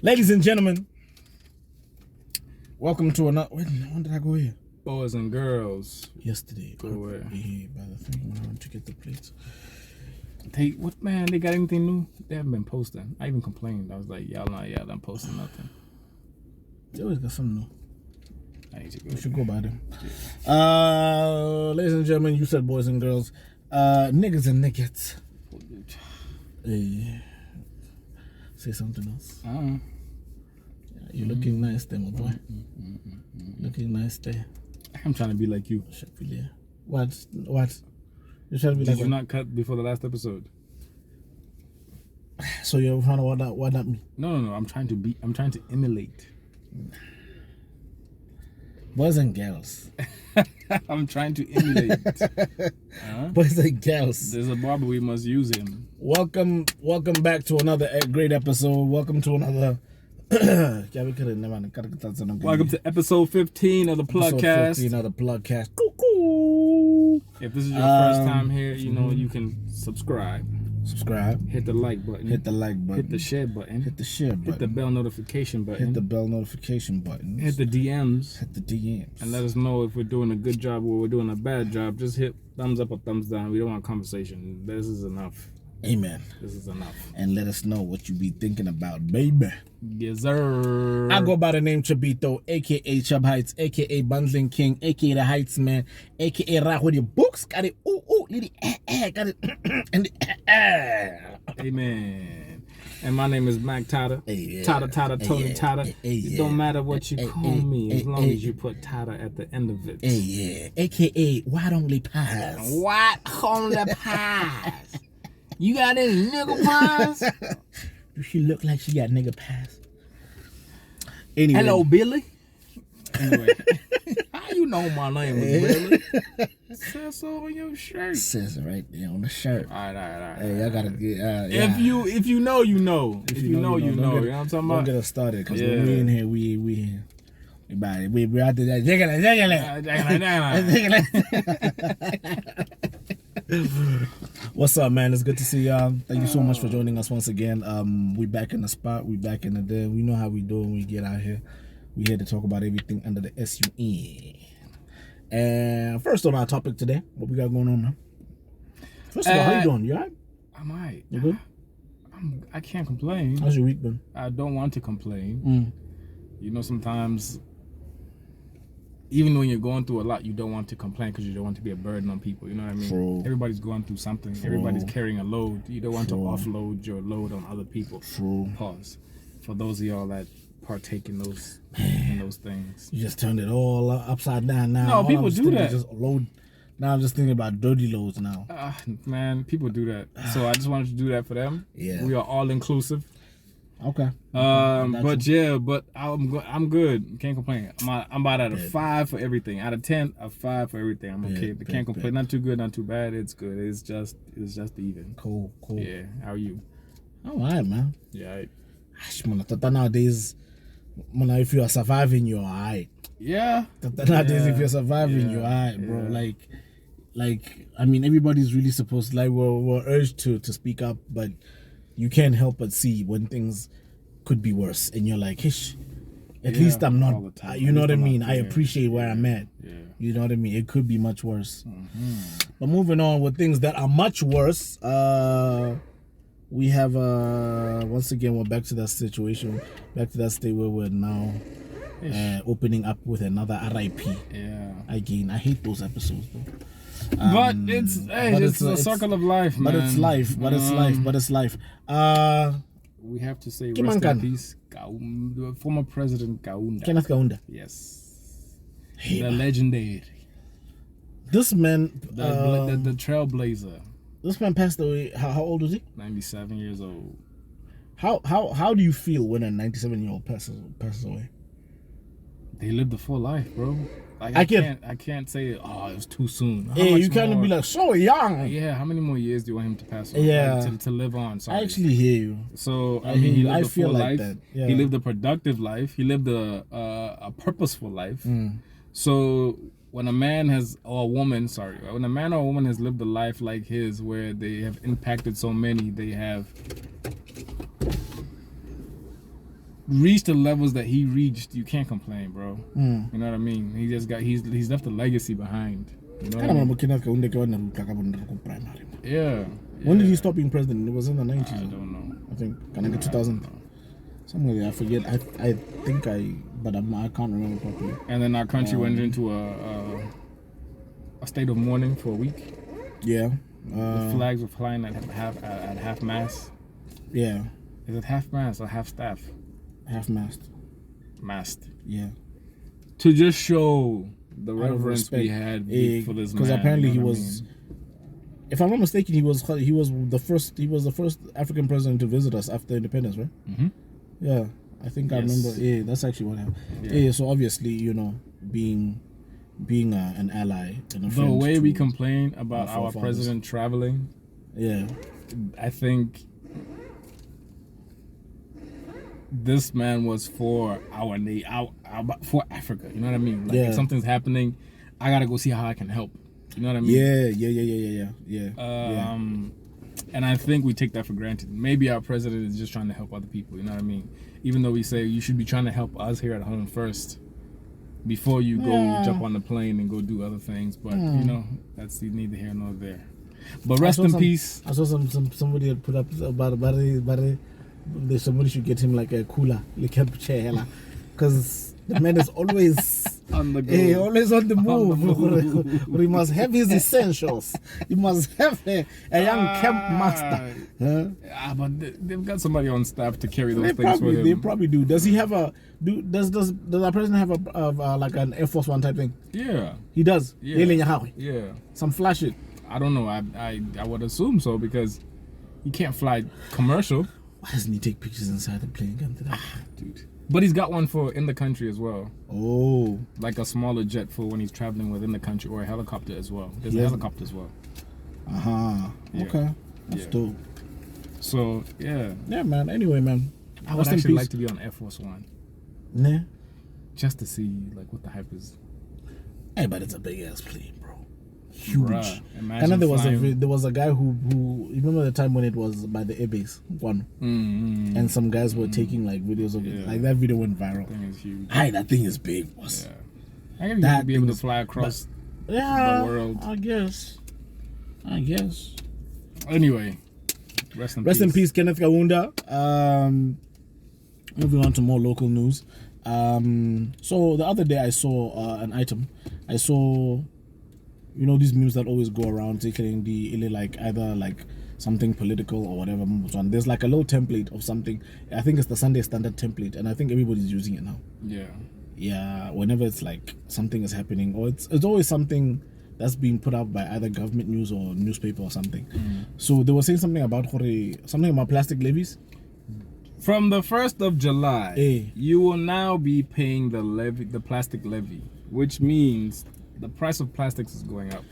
Ladies and gentlemen, welcome to another. When did I go here? Boys and girls. Yesterday. Go where? Yeah, by the thing when I went to get the plates. They got anything new? They haven't been posting. I even complained. I was like, y'all done posting nothing. They always got something new. I need to go. We should go by them. Ladies and gentlemen, you said boys and girls. Niggas and niggas. Hey, say something else. You're looking nice there, my boy. Looking nice there. I'm trying to be like you. What? You're trying to be Did like you what? not cut before the last episode? So you're trying to what that mean? No. I'm trying to emulate. Boys and girls. I'm trying to emulate. Boys and girls. There's a barber, we must use him. Welcome back to another great episode. Welcome to another. Welcome to episode 15 of the Plugcast. 15 of the Plugcast. Cuckoo. If this is your first time here, you can subscribe. Hit the like button. Hit the like button. Hit the share button. Hit the share button. Hit the bell notification button. Hit the bell notification button. Hit the DMs. Hit the DMs. And let us know if we're doing a good job or we're doing a bad job. Just hit thumbs up or thumbs down. We don't want conversation. This is enough. Amen. This is enough. And let us know what you be thinking about, baby. Yes, sir. I go by the name Chabito, a.k.a. Chub Heights, a.k.a. Bundling King, a.k.a. The Heights Man, a.k.a. Rock with your books. Got it. Ooh, little got it. And the Amen. And my name is Mac Tata. Tata, Tony Tata. It don't matter what you call me as long as you put Tata at the end of it. A.k.a. White Only Pies. White Only Pies. You got any nigga pies? Do she look like she got nigga pies? Anyway. Hello, Billy. Anyway, how you know my name is Billy? It says so on your shirt. It says it right there on the shirt. All right. Hey, I gotta get. If you know, you know. If you know, you know. You know what I'm talking about? Don't get us started, because when we in here, we out there. What's up, man? It's good to see y'all. Thank you so much for joining us once again. We back in the spot. We back in the day. We know how we do when we get out here. We here to talk about everything under the SUN. And first on our topic today, what we got going on, man? First of all, how you doing? You alright? I'm alright. You good? I can't complain. How's your week been? I don't want to complain. You know, sometimes, even when you're going through a lot, you don't want to complain because you don't want to be a burden on people. You know what I mean? True. Everybody's going through something. True. Everybody's carrying a load. You don't want to offload your load on other people. True. Pause. For those of y'all that partake in those things. You just turned it all upside down now. No, people do that. Just load. Now I'm just thinking about dirty loads now. Man, people do that. So I just wanted to do that for them. Yeah. We are all inclusive. Okay. But I'm good. Can't complain. I'm about at a 5 for everything. Out of 10, a 5 for everything. I'm okay. Can't complain. Not too good, not too bad. It's good. It's just even. Cool. Yeah. How are you? All right, man. Yeah. Nowadays, if you are surviving, you're alright. Yeah. Nowadays, if you're surviving, you're alright, bro. Like, I mean, everybody's really supposed to, like, we're urged to speak up, but you can't help but see when things could be worse, and you're like, "Hish, at least I'm not." You know what I mean? I appreciate where I'm at. Yeah. You know what I mean? It could be much worse. But moving on with things that are much worse, we have once again we're back to that situation, back to that state where we're now opening up with another RIP. Yeah. Again, I hate those episodes, bro. But it's a circle of life, man. But it's life. We have to say rest in peace, former President Kaunda. Kenneth Kaunda. Yes. Hey, the legendary. This man, the trailblazer. This man passed away. How old was he? 97 years old. How do you feel when a 97-year-old passes away? They lived a full life, bro. Like I can't say it was too soon. You can't be like so young. Yeah, how many more years do you want him to pass on? Yeah, like, to live on. Sorry. I actually hear you. So I mean, he lived a full life. That. Yeah. He lived a productive life. He lived a purposeful life. So when a man or a woman has lived a life like his, where they have impacted so many, they have reached the levels that he reached, you can't complain, bro. Mm. You know what I mean? He just got he's left a legacy behind. You know what I I mean? remember primary. Yeah. When did he stop being president? It was in the 90s. I don't know. I think. Can I get 2000? Somewhere there, I forget. I think but I can't remember properly. And then our country went into a state of mourning for a week. Yeah. The flags were flying at half mast. Yeah. Is it half mast or half staff? Half mast. Mast. Yeah. To just show the reverence we had for this man. Because apparently he was. If I'm not mistaken, he was the first African president to visit us after independence, right? Mm-hmm. Yeah, I think I remember. Yeah, that's actually what happened. Yeah, so obviously, being an ally and a friend. The way we complain about our president traveling. Yeah, I think this man was for for Africa. You know what I mean? Like if something's happening, I gotta go see how I can help. You know what I mean? Yeah. And I think we take that for granted. Maybe our president is just trying to help other people. You know what I mean? Even though we say you should be trying to help us here at home first, before you go jump on the plane and go do other things. But that's neither here nor there. But rest in peace. I saw somebody had put up about somebody should get him like a cooler, like a chair, because the man is always on the go. Always on the move. He must have his essentials. He must have a young camp master. Huh? But they've got somebody on staff to carry those things for him. They probably do. Does he have does our president have like an Air Force One type thing? Yeah. He does? Yeah. Some flash it. I don't know. I would assume so because he can't fly commercial. Why doesn't he take pictures inside the plane? Dude. But he's got one for in the country as well. Oh. Like a smaller jet for when he's traveling within the country, or a helicopter as well. There's a helicopter as well. Uh-huh. Yeah. Okay. That's dope. So, yeah. Yeah, man. Anyway, man. I would actually like to be on Air Force One. Nah. Just to see, like, what the hype is. Hey, but it's a big-ass plane, bro. Huge. Imagine there was a guy who you remember the time when it was by the airbase one, and some guys were taking like videos of it. Like that video went viral. That thing is huge. That thing is big, boss. Yeah. I gotta be able to fly across the world. I guess. Anyway, rest in peace, Kenneth Kaunda. Moving on to more local news. So the other day I saw an item. I saw. These memes that always go around taking either like something political or whatever. There's like a little template of something. I think it's the Sunday Standard template, and I think everybody's using it now. Yeah. Whenever it's like something is happening, or it's always something that's being put out by either government news or newspaper or something. So they were saying something about plastic levies. From the 1st of July, you will now be paying the plastic levy, which means the price of plastics is going up.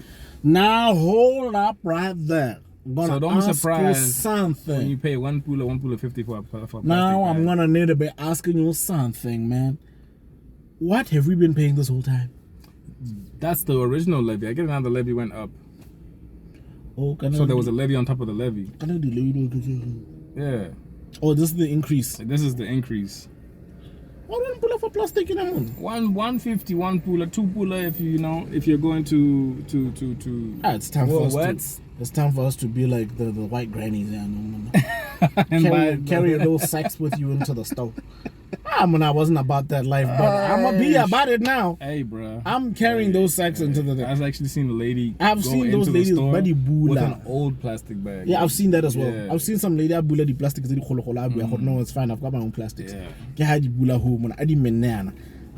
Now hold up right there. So don't be surprised when you pay one pula 50 for a plastic Now bag. I'm gonna need to be asking you something, man. What have we been paying this whole time? That's the original levy. I get now the levy went up. So there was a levy on top of the levy. Yeah. Oh, this is the increase. This is the increase. What one puller for plastic in a month? 150, one puller, two puller if you're going to it's time for us it's time for us to be like the white grannies, carry those sacks with you into the store. I wasn't about that life, but I'm gonna be about it now. Hey, bro. I'm carrying those sacks into the. I've actually seen a lady. I've seen those ladies with an old plastic bag. Yeah, I've seen that as well. Yeah. I've seen some lady the plastic. No, it's fine. I've got my own plastics.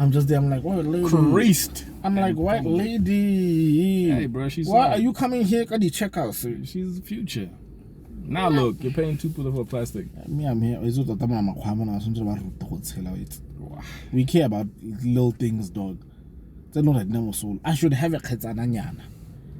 I'm just there. I'm like, what lady? Creased. I'm like, white lady. Hey, bro, she's. Why are you coming here? Got the checkout. She's the future. Now look, you're paying 2 pula for plastic. Me, I'm here. We care about little things, dog. I should have a khetsananyana.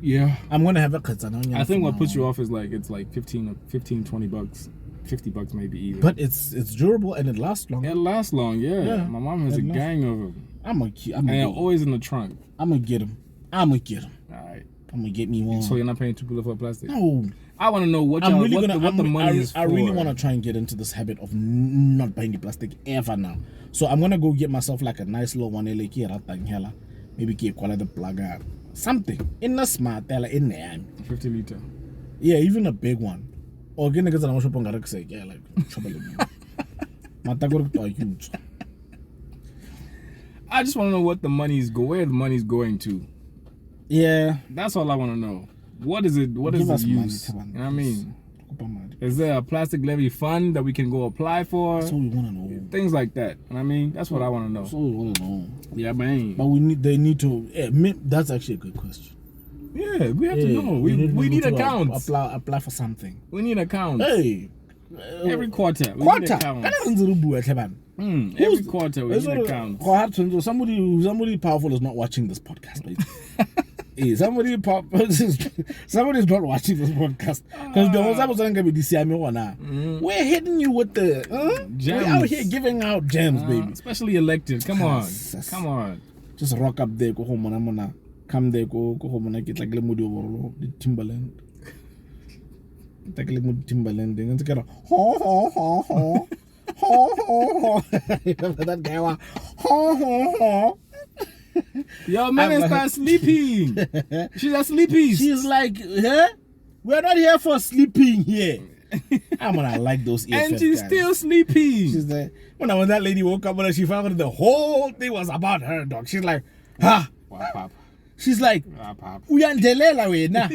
Yeah. I'm gonna have a khetsananyana. I think what puts you off is like it's like 15, 20 bucks. $50 maybe even. But it's durable and it lasts long. It lasts long, yeah. My mom has a gang of them. And they're always in the trunk. I'm gonna get them. Alright. I'm gonna get me one. So you're not paying 2 pula for plastic? No. I want to know what the money is for. I really want to try and get into this habit of not buying the plastic ever now. So I'm gonna go get myself like a nice little one, maybe get the plug something in a smart in there. 50 liter. Yeah, even a big one. Or get niggas on shop on Garak yeah, like huge. I just want to know what the money's where the money's going to. Yeah, that's all I want to know. What is it? What is the use? You know what I mean? Is there a plastic levy fund that we can go apply for? That's what we want to know. Things like that. You know what I mean? That's what I want to know. That's what we want to know. Yeah, man. But they need to. Yeah, that's actually a good question. Yeah, we have to know. We need accounts. Apply for something. We need accounts. Hey, every quarter. We need accounts. Every quarter we need accounts. Somebody powerful is not watching this podcast. Hey, somebody's not watching this podcast because the whole was going to be DCM. We're hitting you with the gems. We're out here giving out gems, baby. Especially elected. Come on. Just rock up there, go home, come there, go home and get like the Timberland. Take a little Timberland and get a ho. That guy was ho. Yo, man, start sleeping. She's a sleepy. She's like, huh? We're not here for sleeping here. I'm gonna like those ears. And she's still sleeping. She's like, when that lady woke up and she found out the whole thing was about her, dog. She's like, ha. Wow, she's like, Uyandelela we na.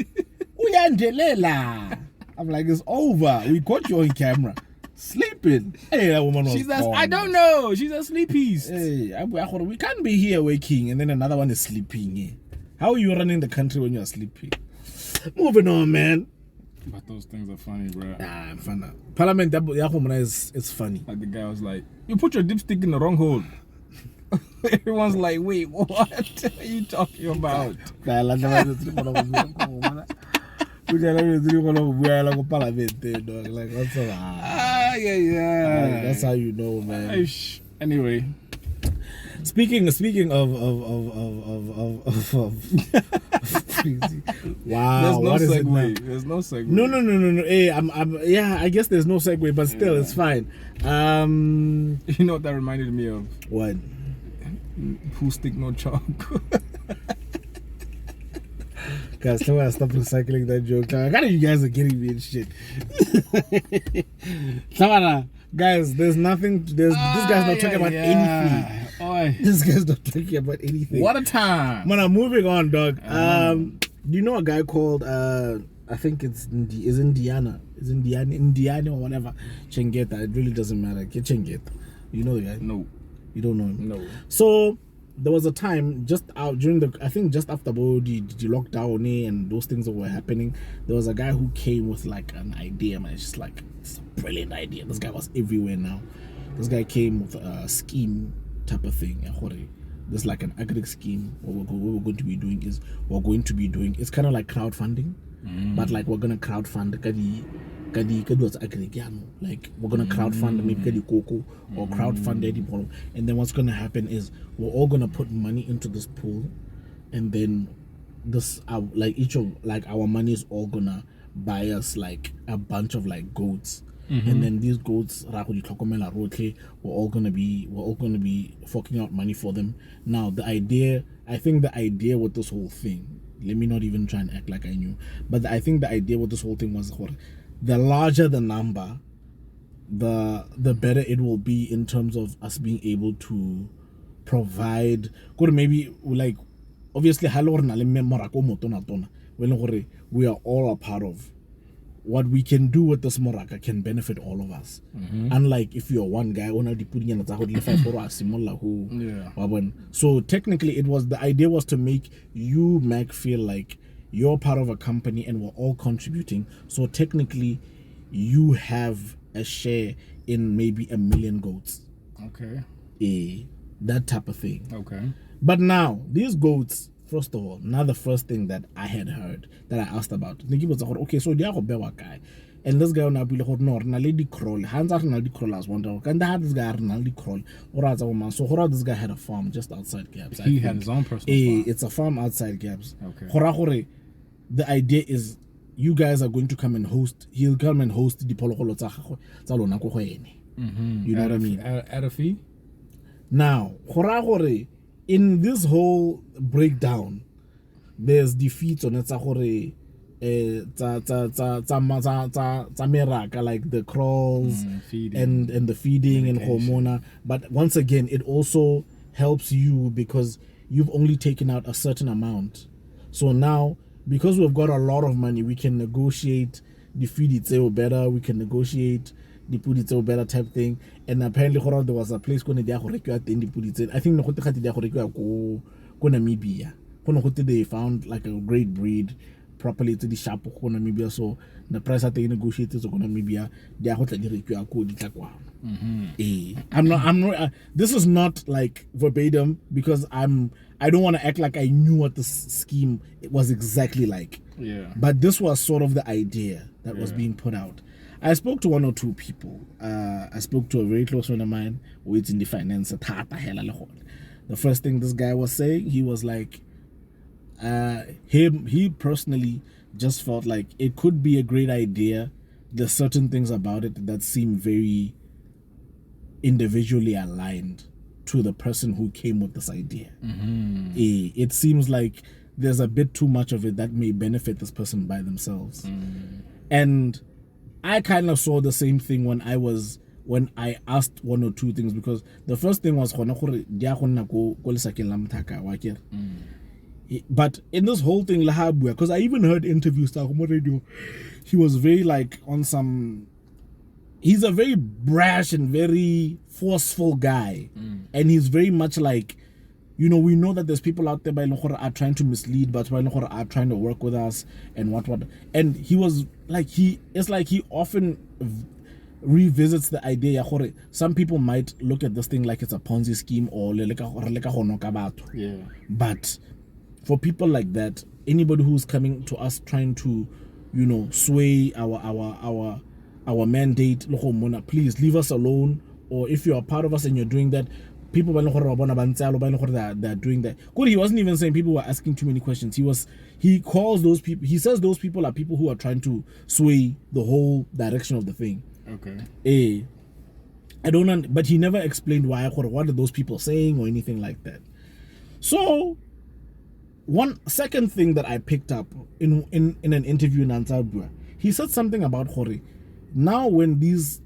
Uyandelela. I'm like, it's over. We caught you on camera. Sleeping. Hey, that woman was I don't know. She's a sleepy. Hey, we can't be here waking and then another one is sleeping. Yeah. How are you running the country when you're sleeping? Moving on, man. But those things are funny, bro. Nah, funny. Parliament it's funny. Like the guy was like, you put your dipstick in the wrong hole. Everyone's like, wait, what are you talking about? Like, what's up? That's how you know, man. Anyway, speaking of wow, there's no segue. No. Hey, I guess there's no segue, but still, it's fine. You know what that reminded me of? What? Who stick no chalk? Guys, stop recycling that joke. I got you guys are getting me and shit. Guys, there's nothing. This guy's not talking about anything. This guy's not talking about anything. What a time! Man, I'm moving on, dog. Do you know a guy called I think it's Indiana or whatever? Chengeta. It really doesn't matter. Get Chengeta. You know the guy? No. You don't know him? No. So there was a time just out during the just after the lockdown and those things that were happening, there was a guy who came with like an idea, man. It's just like, it's a brilliant idea. This guy was everywhere now. This guy came with a scheme type of thing. There's like an agri scheme. What we're going to be doing is it's kind of like crowdfunding, but like we're gonna crowdfund like we're gonna crowdfund maybe cocoa or crowdfund anything, and then what's gonna happen is we're all gonna put money into this pool, and then this like each of like our money is all gonna buy us like a bunch of like goats. And then these goats we're all gonna be forking out money for them. Now I think the idea with this whole thing, let me not even try and act like I knew, but I think the idea with this whole thing was the larger the number, the better it will be in terms of us being able to provide. Maybe like obviously we are all a part of what we can do with this moraka can benefit all of us. Unlike if you're one guy, so technically the idea was to make you, Mac, feel like you're part of a company and we're all contributing. So technically you have a share in maybe 1 million goats. Okay. That type of thing. Okay. But now these goats, first of all, now the first thing that I had heard that I asked about, okay, so they are a guy, and this guy now be like, no, lady crawl, hands out na crawl as one dog, and that this guy na crawl, or so this guy had a farm just outside Gabs. He had his own personal farm. It's a farm outside Gabs. Okay. The idea is you guys are going to come and host. He'll come and host the diphologolo tsa gagwe tsa lona go ene. You know what I mean? At a fee. Now, in this whole breakdown, there's defeats on it. Like the crawls and the feeding and hormona. But once again, it also helps you because you've only taken out a certain amount. So now, because we've got a lot of money, we can negotiate the feed itself better. We can negotiate the put itself better type thing. And apparently, there was a place called the put itself. I think go Namibia. They found like a great breed properly to the shop of Namibia. So the price that they negotiated of Namibia, they are I'm not this is not like verbatim because I don't want to act like I knew what the scheme was exactly like. Yeah. But this was sort of the idea that was being put out. I spoke to one or two people. I spoke to a very close friend of mine who is in the finance. The first thing this guy was saying, he was like, he personally just felt like it could be a great idea. There's certain things about it that seem very individually aligned to the person who came with this idea. It seems like there's a bit too much of it that may benefit this person by themselves. And I kind of saw the same thing when I asked one or two things, because the first thing was but in this whole thing, because I even heard interviews on radio, he was very like on some. He's a very brash and very forceful guy, and he's very much like, we know that there's people out there are trying to mislead, but are trying to work with us and what. And he was like, he often revisits the idea. Some people might look at this thing like it's a Ponzi scheme or but for people like that, anybody who's coming to us trying to, sway our mandate, please leave us alone. Or if you're a part of us and you're doing that, people they're doing that. Good, he wasn't even saying people were asking too many questions. He calls those people, he says those people are people who are trying to sway the whole direction of the thing. Okay. I don't know, but he never explained why, what are those people saying or anything like that. So one second thing that I picked up in an interview in Antabua, he said something about Hore. Now when these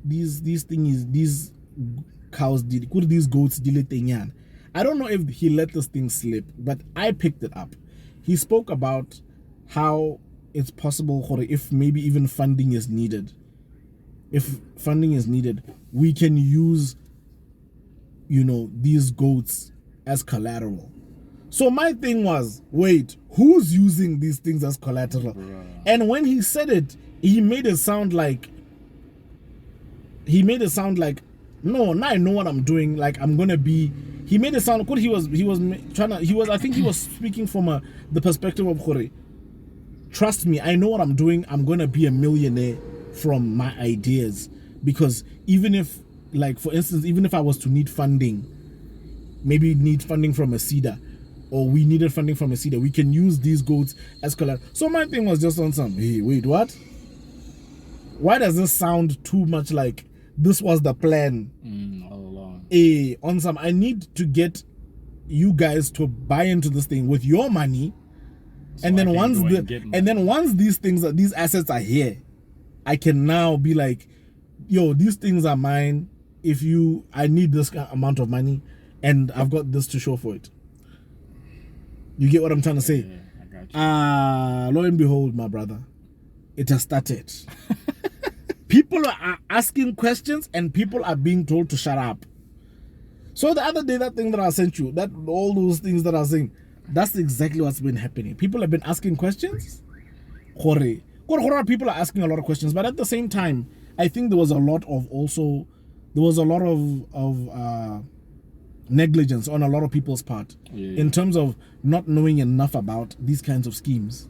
cows these goats did, I don't know if he let this thing slip, but I picked it up. He spoke about how it's possible, Hore, if maybe even funding is needed. If funding is needed, we can use, these goats as collateral. So my thing was, wait, who's using these things as collateral? Bruh. And when he said it, he made it sound like, no, now I know what I'm doing. Like I'm gonna be. He made it sound good. I think he was speaking from the perspective of Hore. Trust me, I know what I'm doing. I'm gonna be a millionaire from my ideas, because even if, like for instance, even if I was to need funding, maybe need funding from a CEDA, or we needed funding from a CEDA, we can use these goats as collateral. So my thing was just on some, hey, wait, what? Why does this sound too much like this was the plan all along? On some, I need to get you guys to buy into this thing with your money, so and then once these assets are here, I can now be like, yo, these things are mine. I need this amount of money, and I've got this to show for it. You get what I'm trying to say? Yeah, I got you. Lo and behold, my brother, it has started. People are asking questions and people are being told to shut up. So the other day, that thing that I sent you, all those things that I was saying, that's exactly what's been happening. People have been asking questions. People are asking a lot of questions, but at the same time, I think there was a lot of negligence on a lot of people's part in terms of not knowing enough about these kinds of schemes.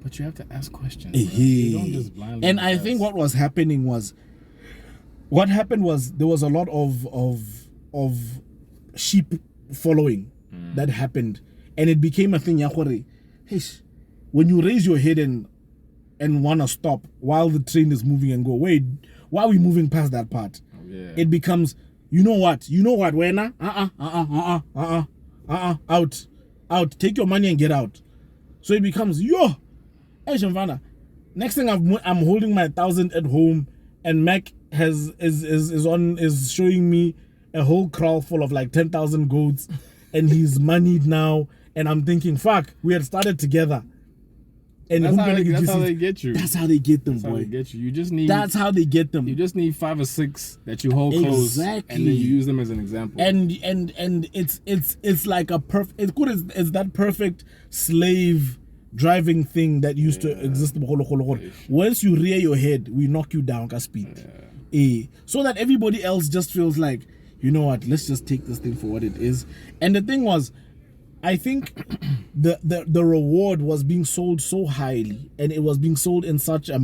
But you have to ask questions. You don't just blindly. And I think what happened was there was a lot of sheep following that happened, and it became a thing. When you raise your head and and want to stop while the train is moving and go, wait, why are we moving past that part? Yeah. It becomes, you know what, Wena? Out. Take your money and get out. So it becomes, hey, Shamvana, next thing I'm holding my 1,000 at home, and Mac is showing me a whole kraal full of like 10,000 goats, and he's moneyed now, and I'm thinking, fuck, we had started together. And that's how they get you. That's how they get them, that's boy. How they get you. You just need. That's how they get them. You just need 5 or 6 that you hold close, and then you use them as an example. And it's like a perfect. It's that perfect slave driving thing that used to exist. Once you rear your head, we knock you down, speed. So that everybody else just feels like, you know what? Let's just take this thing for what it is. And the thing was, I think the reward was being sold so highly, and it was being sold in such a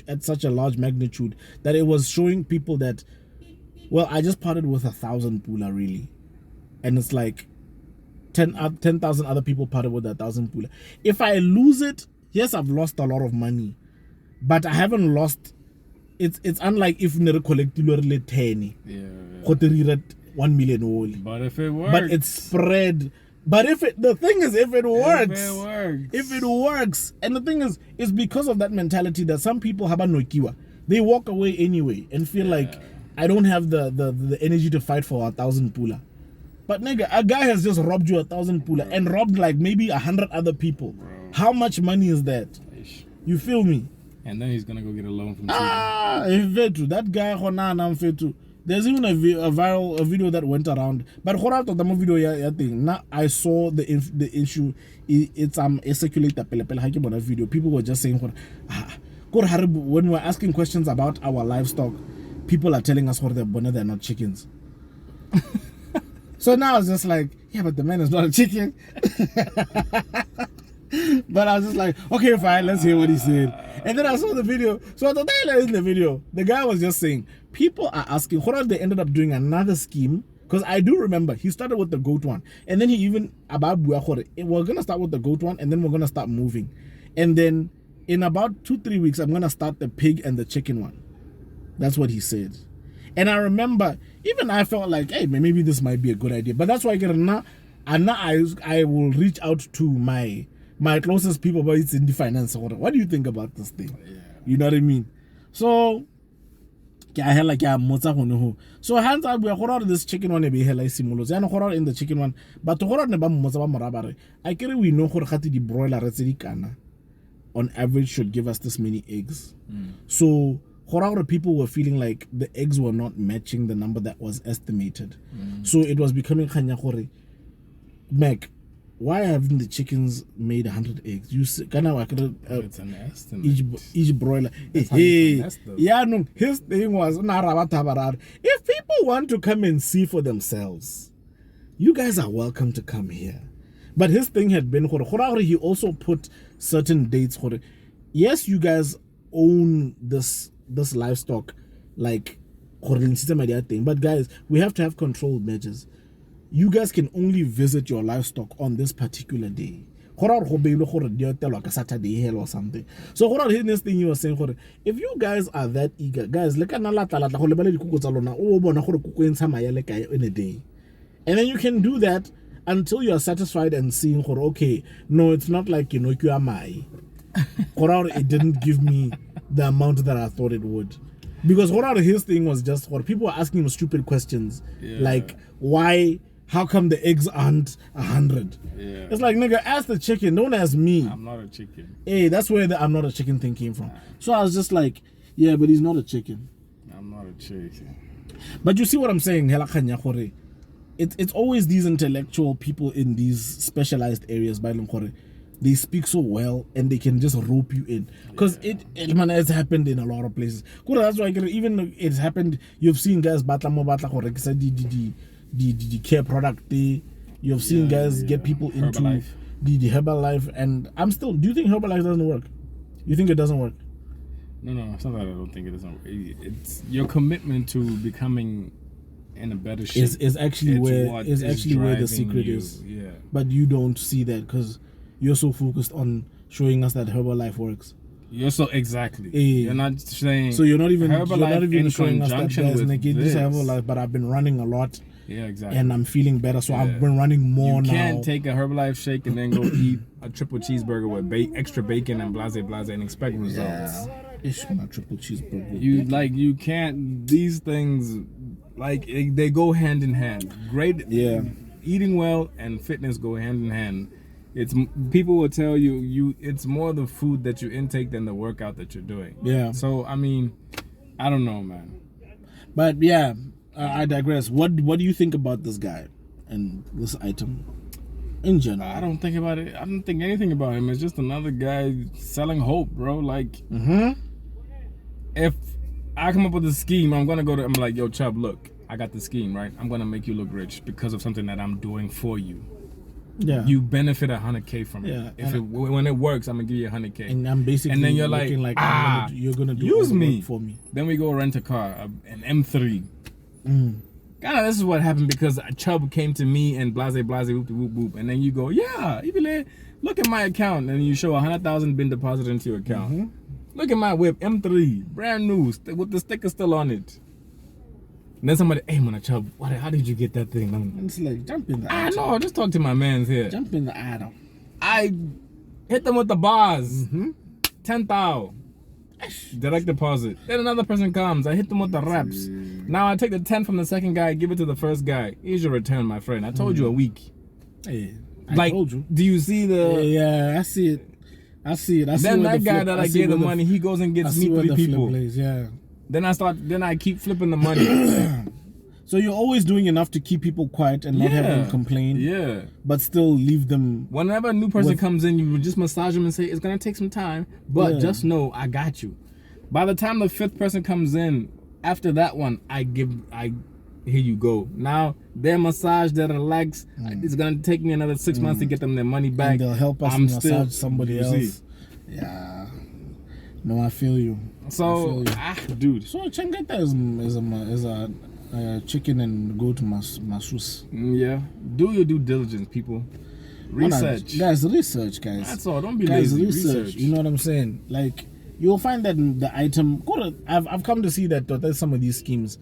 at such a large magnitude, that it was showing people that, well, I just parted with 1,000 pula really, and it's like 10,000 other people parted with 1,000 pula. If I lose it, yes, I've lost a lot of money, but I haven't lost. It's unlike if you collect 10, 1 million only. But if it works, but it's spread. But the thing is, if it works, and the thing is, it's because of that mentality that some people have nokiwa. They walk away anyway and feel like, I don't have the energy to fight for 1,000 pula. But nigga, a guy has just robbed you 1,000 pula and robbed like maybe 100 other people. Bro. How much money is that? You feel me? And then he's gonna go get a loan from that guy there's even a viral video that went around, but video thing. Now I saw the issue. It's a circulator video. People were just saying, when we're asking questions about our livestock, people are telling us they're not chickens. So now it's just like, yeah, but the man is not a chicken. But I was just like, okay, fine, let's hear what he said. And then I saw the video. So at the time in the video, the guy was just saying, people are asking, they ended up doing another scheme. Because I do remember, he started with the goat one. And then he even, we're going to start with the goat one, and then we're going to start moving. And then in about 2-3 weeks, I'm going to start the pig and the chicken one. That's what he said. And I remember, even I felt like, hey, maybe this might be a good idea. But that's why I will reach out to my closest people, but it's in the finance. What do you think about this thing? Yeah. You know what I mean? So hands up, we are this chicken one be hella simulos. And horror in the chicken one, but horror ne ba motsa ba morabare. I care we know gore gati di broiler kana on average should give us this many eggs. So horror people were feeling like the eggs were not matching the number that was estimated. So it was becoming khanya gore Mac, why haven't the chickens made 100 eggs? It's an estimate. Each broiler. His thing was, if people want to come and see for themselves, you guys are welcome to come here. But his thing had been, he also put certain dates. Yes, you guys own this livestock, like, but guys, we have to have controlled measures. You guys can only visit your livestock on this particular day. Saturday or something. So his thing he was saying, if you guys are that eager, guys, in a day. And then you can do that until you are satisfied and seeing, okay, no, it's not like you are my. It didn't give me the amount that I thought it would. Because his thing was just, people were asking him stupid questions, like, why? How come the eggs aren't 100? Yeah. It's like, nigga, ask the chicken, don't ask me. I'm not a chicken. Hey, that's where the I'm not a chicken thing came from. So I was just like, yeah, but he's not a chicken. I'm not a chicken. But you see what I'm saying? It's always these intellectual people in these specialized areas, they speak so well and they can just rope you in. Because it has happened in a lot of places. That's why even it's happened, you've seen guys the care product you've seen guys get people into Herbalife. the Herbalife, and do you think Herbalife doesn't work? You think it doesn't work? No, it's not that I don't think it doesn't work. It's your commitment to becoming in a better shape is actually where the secret is. Yeah. But you don't see that because you're so focused on showing us that Herbalife works. You're so exactly. Eh. You're not saying. So you're not even in showing us that conjunction guys with naked. This this. Herbalife, but I've been running a lot. Yeah, exactly. And I'm feeling better, so Yeah. I've been running more now. You can't take a Herbalife shake and then go eat a triple cheeseburger with extra bacon and blase and expect results. It's a triple cheeseburger. You can't. These things, they go hand in hand. Great. Yeah. Eating well and fitness go hand in hand. It's people will tell you it's more the food that you intake than the workout that you're doing. Yeah. So I mean, I don't know, man. But yeah, I digress. What do you think about this guy and this item in general? I don't think about it. I don't think anything about him. It's just another guy selling hope, bro. Like, if I come up with a scheme, I'm like, yo, Chubb, look, I got the scheme, right? I'm gonna make you look rich because of something that I'm doing for you. Yeah. You benefit $100K from it. Yeah. When it works, I'm gonna give you $100K. And I'm basically and then you're looking like you're gonna do use all the me work for me. Then we go rent a car, an M3. Kinda, this is what happened because Chubb came to me and blase whoop whoop whoop, and then you go, yeah, even look at my account, and you show 100,000 been deposited into your account. Look at my whip, M3, brand new, with the sticker still on it. And then somebody, hey man, Chubb, how did you get that thing? It's like jump in the I atom. know, just talk to my mans here. Jump in the atom. I hit them with the bars. 10,000. Direct deposit. Then another person comes. I hit them with the reps. Now I take the 10 from the second guy, give it to the first guy. Here's your return, my friend. I told you a week. Hey, I told you. Do you see the? Yeah, I see it. I see it. Then that guy that I gave the money, he goes and gets me 3 people. Yeah. Then I keep flipping the money. So you're always doing enough to keep people quiet and not have them complain. Yeah. But still leave them. Whenever a new person comes in, you just massage them and say, it's going to take some time, but just know I got you. By the time the 5th person comes in, after that one, here you go. Now, their massage, their relax, it's going to take me another 6 months to get them their money back. And they'll help us massage somebody else. Yeah. No, I feel you. So, dude. So, Changata is a chicken and goat masseuse. Yeah. Do your due diligence, people. Research. Guys, research, guys. That's all. Don't be lazy. Research. You know what I'm saying? Like, you'll find that the item. I've come to see that there's some of these schemes,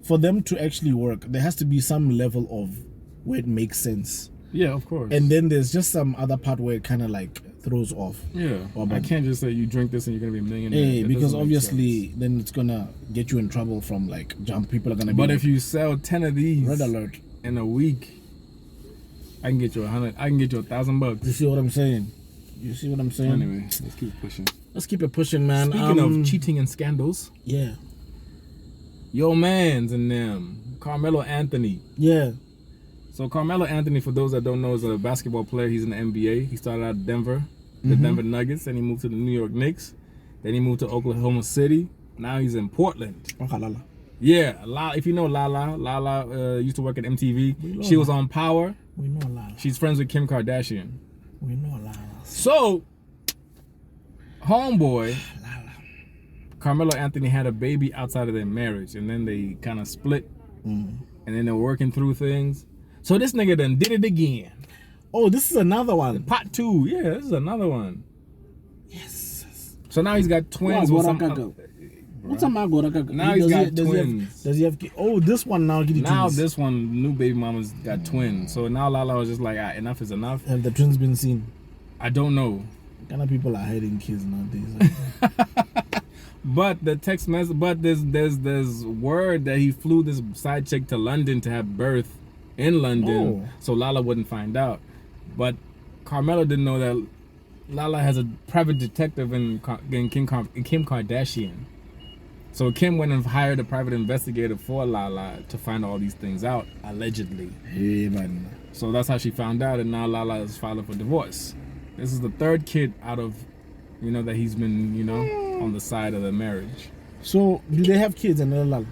for them to actually work, there has to be some level of where it makes sense. Yeah, of course. And then there's just some other part where it kind of like throws off. Yeah. I can't just say you drink this and you're gonna be a millionaire. Yeah, because obviously then it's gonna get you in trouble from like jump. People are gonna be. But if you sell 10 of these, red alert, in a week, I can get you $100. I can get you $1,000. You see what I'm saying? Anyway, let's keep pushing. Let's keep it pushing, man. Speaking of cheating and scandals, your man's and them, Carmelo Anthony. Yeah. So Carmelo Anthony, for those that don't know, is a basketball player. He's in the NBA. He started out at Denver, the Denver Nuggets, then he moved to the New York Knicks. Then he moved to Oklahoma City. Now he's in Portland. Lala. Yeah, if you know Lala used to work at MTV. She was on Power. We know Lala. She's friends with Kim Kardashian. We know Lala. So, homeboy, Carmelo Anthony had a baby outside of their marriage, and then they kind of split, and then they're working through things. So this nigga done did it again. Oh, this is another one. Part 2. Yeah, this is another one. Yes. So now he's got twins. What's a mago? Now he's got twins. Does he have? Oh, this one now. Now this one, new baby mama's got twins. So now Lala was just like, enough is enough. Have the twins been seen? I don't know. What kind of people are hiding kids nowadays? But the text message, there's word that he flew this side chick to London to have birth in London, so Lala wouldn't find out. But Carmelo didn't know that Lala has a private detective in Kim Kardashian. So Kim went and hired a private investigator for Lala to find all these things out, allegedly. Hey, man. So that's how she found out, and now Lala is filing for divorce. This is the 3rd kid out of, that he's been, on the side of the marriage. So, do they have kids and Lala?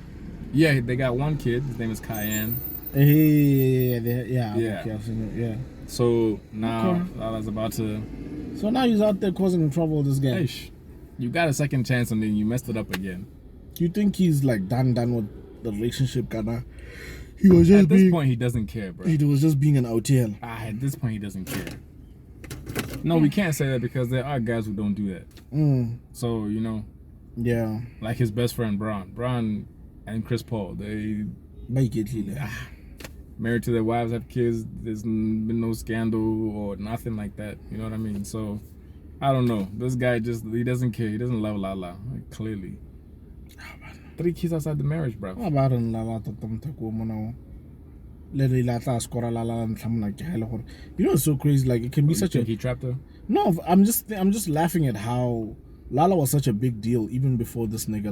Yeah, they got one kid. His name is Cayenne. Yeah. Okay, yeah. So now Lala's about to. So now he's out there causing trouble. This guy. Hey, you got a second chance and then you messed it up again. Do you think he's like done with the relationship, kinda? He was just at this point he doesn't care, bro. He was just being an OTL. At this point he doesn't care. No, we can't say that because there are guys who don't do that. So, you know. Yeah. Like his best friend, Bron and Chris Paul. They make it married to their wives, have kids. There's been no scandal or nothing like that. You know what I mean? So, I don't know. This guy he doesn't care. He doesn't love Lala. Like, clearly. 3 kids outside the marriage, bro. You know, it's so crazy. Like, it can be such a. He trapped her? No, I'm just laughing at how Lala was such a big deal even before this nigga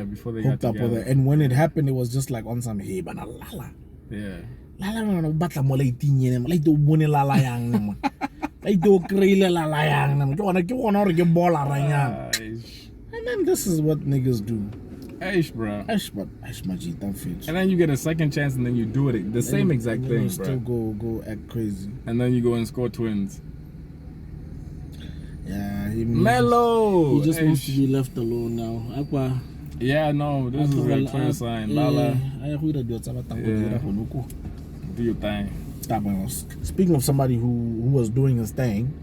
before they hooked got up together. with her. And when it happened, it was just like on some hey, bana Lala. Yeah. Lala no batla mo like tinye like do bone Lala yang naman. Like do krele Lala yang naman. Ke wanna re ke bola ra yang. And then this is what niggas do. Aish, bro. Aish majita fit. And then you get a second chance and then you do it. The same exact thing, you still go act crazy. And then you go and score twins. Yeah, Mellow. He just wants to be left alone now. Yeah, no, this is a clear sign. Lala. Do your thing. Speaking of somebody who was doing his thing,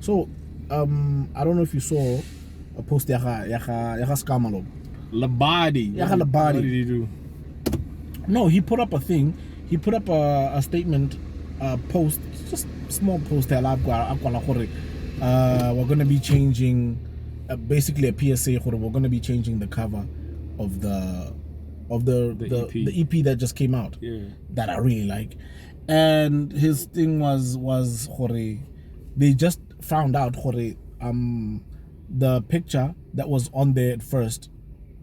so I don't know if you saw a post yaha Carmelo. Labadi. What did he do? No, he put up a thing. He put up a statement, post, just small post. We're gonna be changing, basically a PSA. We're gonna be changing the cover of the EP that just came out. Yeah. That I really like. And his thing was they just found out the picture that was on there at first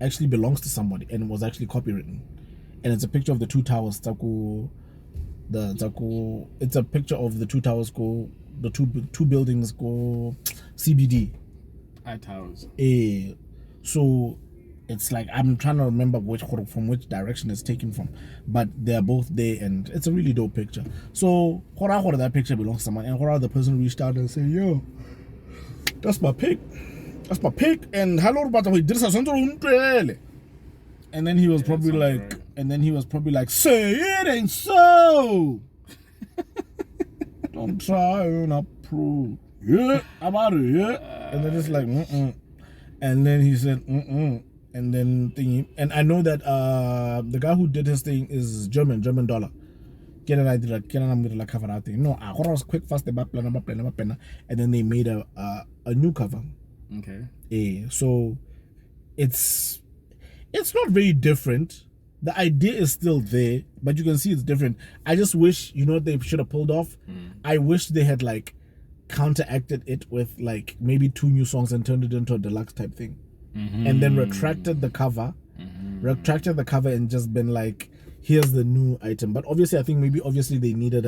actually belongs to somebody and was actually copywritten. And it's a picture of the two towers. It's a picture of the two towers the two buildings CBD. Towers. So it's like I'm trying to remember from which direction it's taken from, but they're both there and it's a really dope picture. So that picture belongs to someone, and the person reached out and said, yo, that's my pic. And hello, and then he was probably like, say it ain't so. Don't try and approve. Yeah, about it, yeah. And then it's like, And then he said, And then and I know that the guy who did his thing is German dollar. Get an idea, like I'm gonna cover that thing. No, I was quick fast and then they made a new cover. Okay. So it's not very different. The idea is still there, but you can see it's different. I just wish, what they should have pulled off? I wish they had like counteracted it with like maybe 2 new songs and turned it into a deluxe type thing. And then retracted the cover and just been like, here's the new item. But obviously I think they needed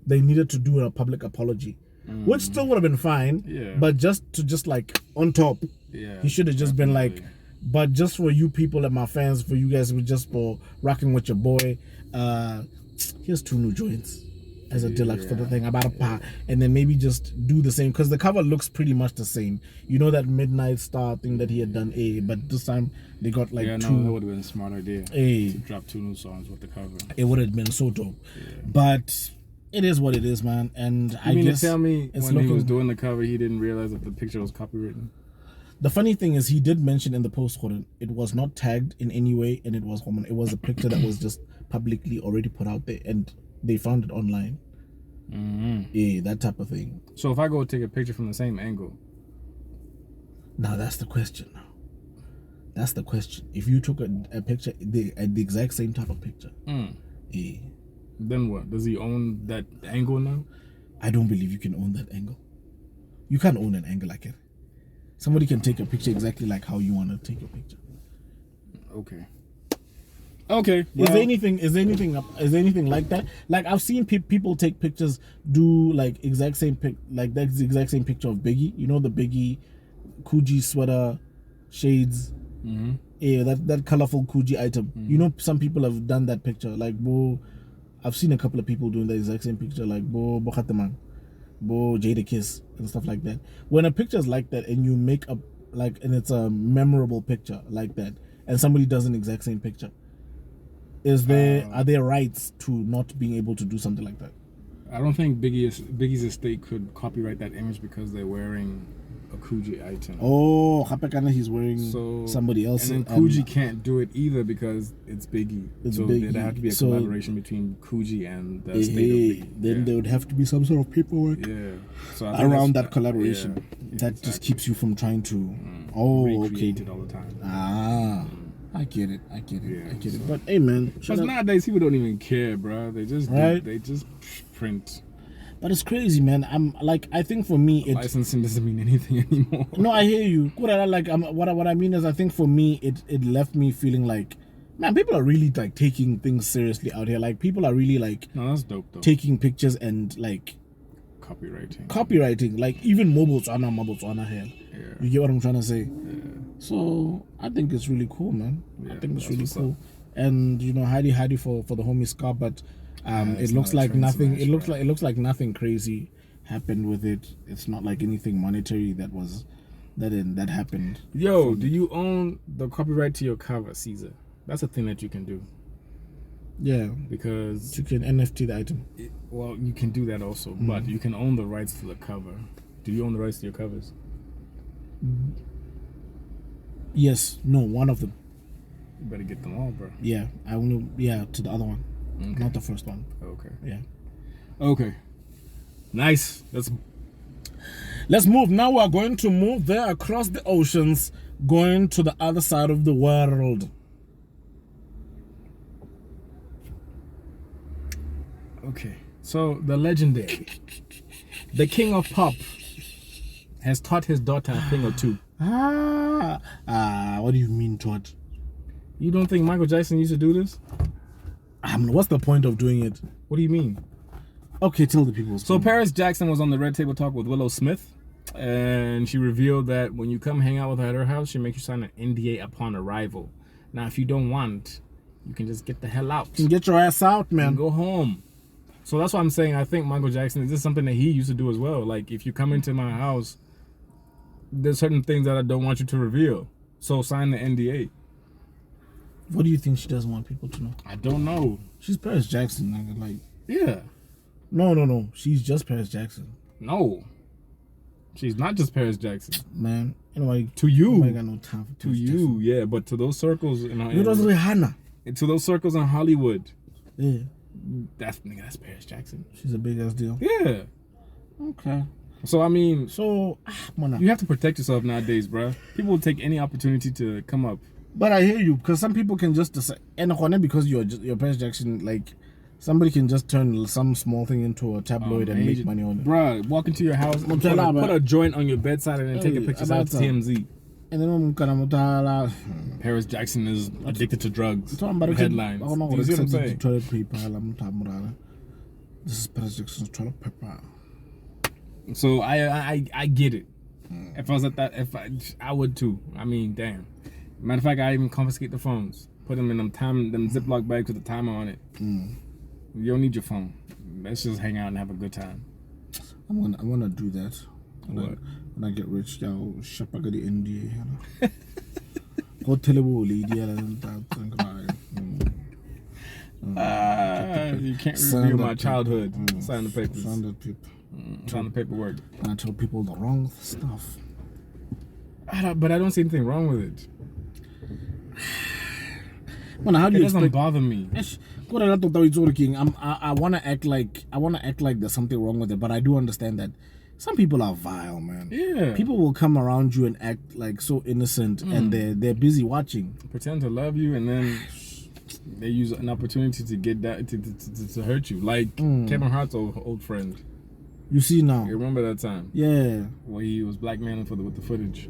they needed to do a public apology, which still would have been fine. But just like on top, he should have just been like, but just for you people and my fans, for you guys, just for rocking with your boy, here's 2 new joints as a deluxe for the thing, about a par, and then maybe just do the same, because the cover looks pretty much the same. That Midnight Star thing that he had done, but this time they got like 2. That would have been a smart idea. To drop 2 new songs with the cover. It would have been so dope. But it is what it is, man. And I guess to tell me when he was doing the cover, he didn't realize that the picture was copywritten. The funny thing is, he did mention in the post, it was not tagged in any way, and it was a picture that was just publicly already put out there, and they found it online. That type of thing. So if I go take a picture from the same angle, now that's the question. If you took a picture, the exact same type of picture, then what? Does he own that angle now? I don't believe you can own that angle. You can't own an angle like it. Somebody can take a picture exactly like how you want to take your picture. Okay. Well, is there anything like that? Like I've seen people take pictures, do like exact same like that's the exact same picture of Biggie. The Biggie Coogee sweater shades. That colorful Coogee item. Some people have done that picture. Like I've seen a couple of people doing the exact same picture, like Bo Khateman, Bo Jada Kiss and stuff like that. When a picture is like that and you make and it's a memorable picture like that, and somebody does an exact same picture, are there rights to not being able to do something like that? I don't think Biggie's estate could copyright that image because they're wearing a Coogee item. Oh, Hapekana, he's wearing somebody else. And then Coogee can't do it either because it's Biggie. So there'd have to be a collaboration between Coogee and the estate of Biggie. Then there would have to be some sort of paperwork around that collaboration that just keeps you from trying to recreate it all the time. I get it. I get it. But hey, man, because nowadays people don't even care, bro. They just they just print. But it's crazy, man. I think for me, licensing doesn't mean anything anymore. No, I hear you. What I mean is, I think for me, it left me feeling like, man, people are really like taking things seriously out here. Like people are really like, no, that's dope though. Taking pictures and like copywriting, like even mobile here. Yeah. You get what I'm trying to say? Yeah. So I think it's really cool, man. Yeah, I think it's really cool. And Heidi for the homie Scar, but it looks like nothing. It looks like nothing crazy happened with it. It's not like anything monetary that happened. Yo, do you own the copyright to your cover, Caesar? That's a thing that you can do. Yeah, because you can NFT the item. Well, you can do that also, but you can own the rights to the cover. Do you own the rights to your covers? Yes. No, one of them. You better get them all, bro. Yeah, I only to the other one, not the first one. Okay. Yeah. Okay. Nice. Let's move. Now we're going to move there across the oceans, going to the other side of the world. Okay. So the legendary, the king of pop, has taught his daughter a thing or two. What do you mean taught? You don't think Michael Jackson used to do this? What's the point of doing it? What do you mean? Okay, tell the people. So Paris Jackson was on the Red Table Talk with Willow Smith, and she revealed that when you come hang out with her at her house, she makes you sign an NDA upon arrival. Now, if you don't want, you can just get the hell out. You can get your ass out, man. And go home. So that's why I'm saying I think Michael Jackson, is this something that he used to do as well? Like, if you come into my house, there's certain things that I don't want you to reveal. So sign the NDA. What do you think she doesn't want people to know? I don't know. She's Paris Jackson, nigga. Like, yeah. No. She's just Paris Jackson. No. She's not just Paris Jackson. Man, to you. I got no time for to you, Jackson. Yeah, but to those circles in Rihanna. To those circles in Hollywood. Yeah. That's Paris Jackson. She's a big ass deal. Yeah. Okay. So I mean, you have to protect yourself nowadays, bro. People will take any opportunity to come up. But I hear you, because some people can just decide, and because you're Paris Jackson, like somebody can just turn some small thing into a tabloid and make money on it. Bro, walk into your house, put a joint on your bedside, and then take a picture out to TMZ. And then Paris Jackson is addicted to drugs. Headlines. Do you see what I'm saying? Toilet paper. This is Paris Jackson's toilet paper. So I get it. If I was at that, I would too. I mean, damn. Matter of fact, I even confiscate the phones, put them in them Ziploc bags with the timer on it. You don't need your phone. Let's just hang out and have a good time. I'm gonna do that. When I get rich, y'all shop the NDA. Go tell lady. You can't reveal my childhood. Sign the papers. Sign the paperwork. And I tell people the wrong stuff. But I don't see anything wrong with it. How do it doesn't bother me. I wanna act like there's something wrong with it, but I do understand that some people are vile, man. Yeah. People will come around you and act like so innocent, and they're busy watching. Pretend to love you, and then they use an opportunity to get that to hurt you. Like Kevin Hart's old friend. You see now. You remember that time? Yeah. Where he was blackmailing with the footage.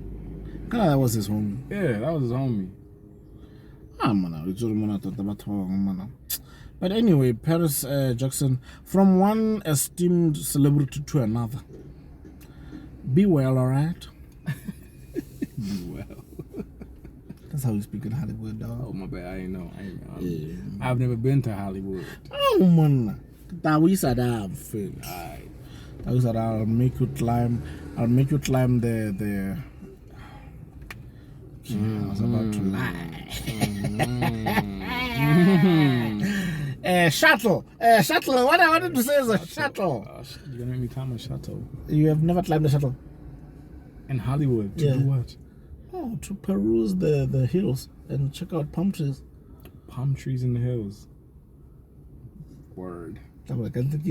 That was his homie. Yeah, that was his homie. But anyway, Paris Jackson, from one esteemed celebrity to another. Be well, alright? Be well. That's how we speak in Hollywood, dog. Oh, my bad. I ain't know. I've never been to Hollywood. Oh, man. That said I've failed. Alright. That said I'll make you climb the I was about to lie. Shuttle. Shuttle. What I wanted to say is a shuttle. You're gonna make me climb a shuttle You have never climbed a shuttle? in Hollywood to do what? Oh, to peruse the hills and check out palm trees. Palm trees in the hills. Word. No, I don't. It's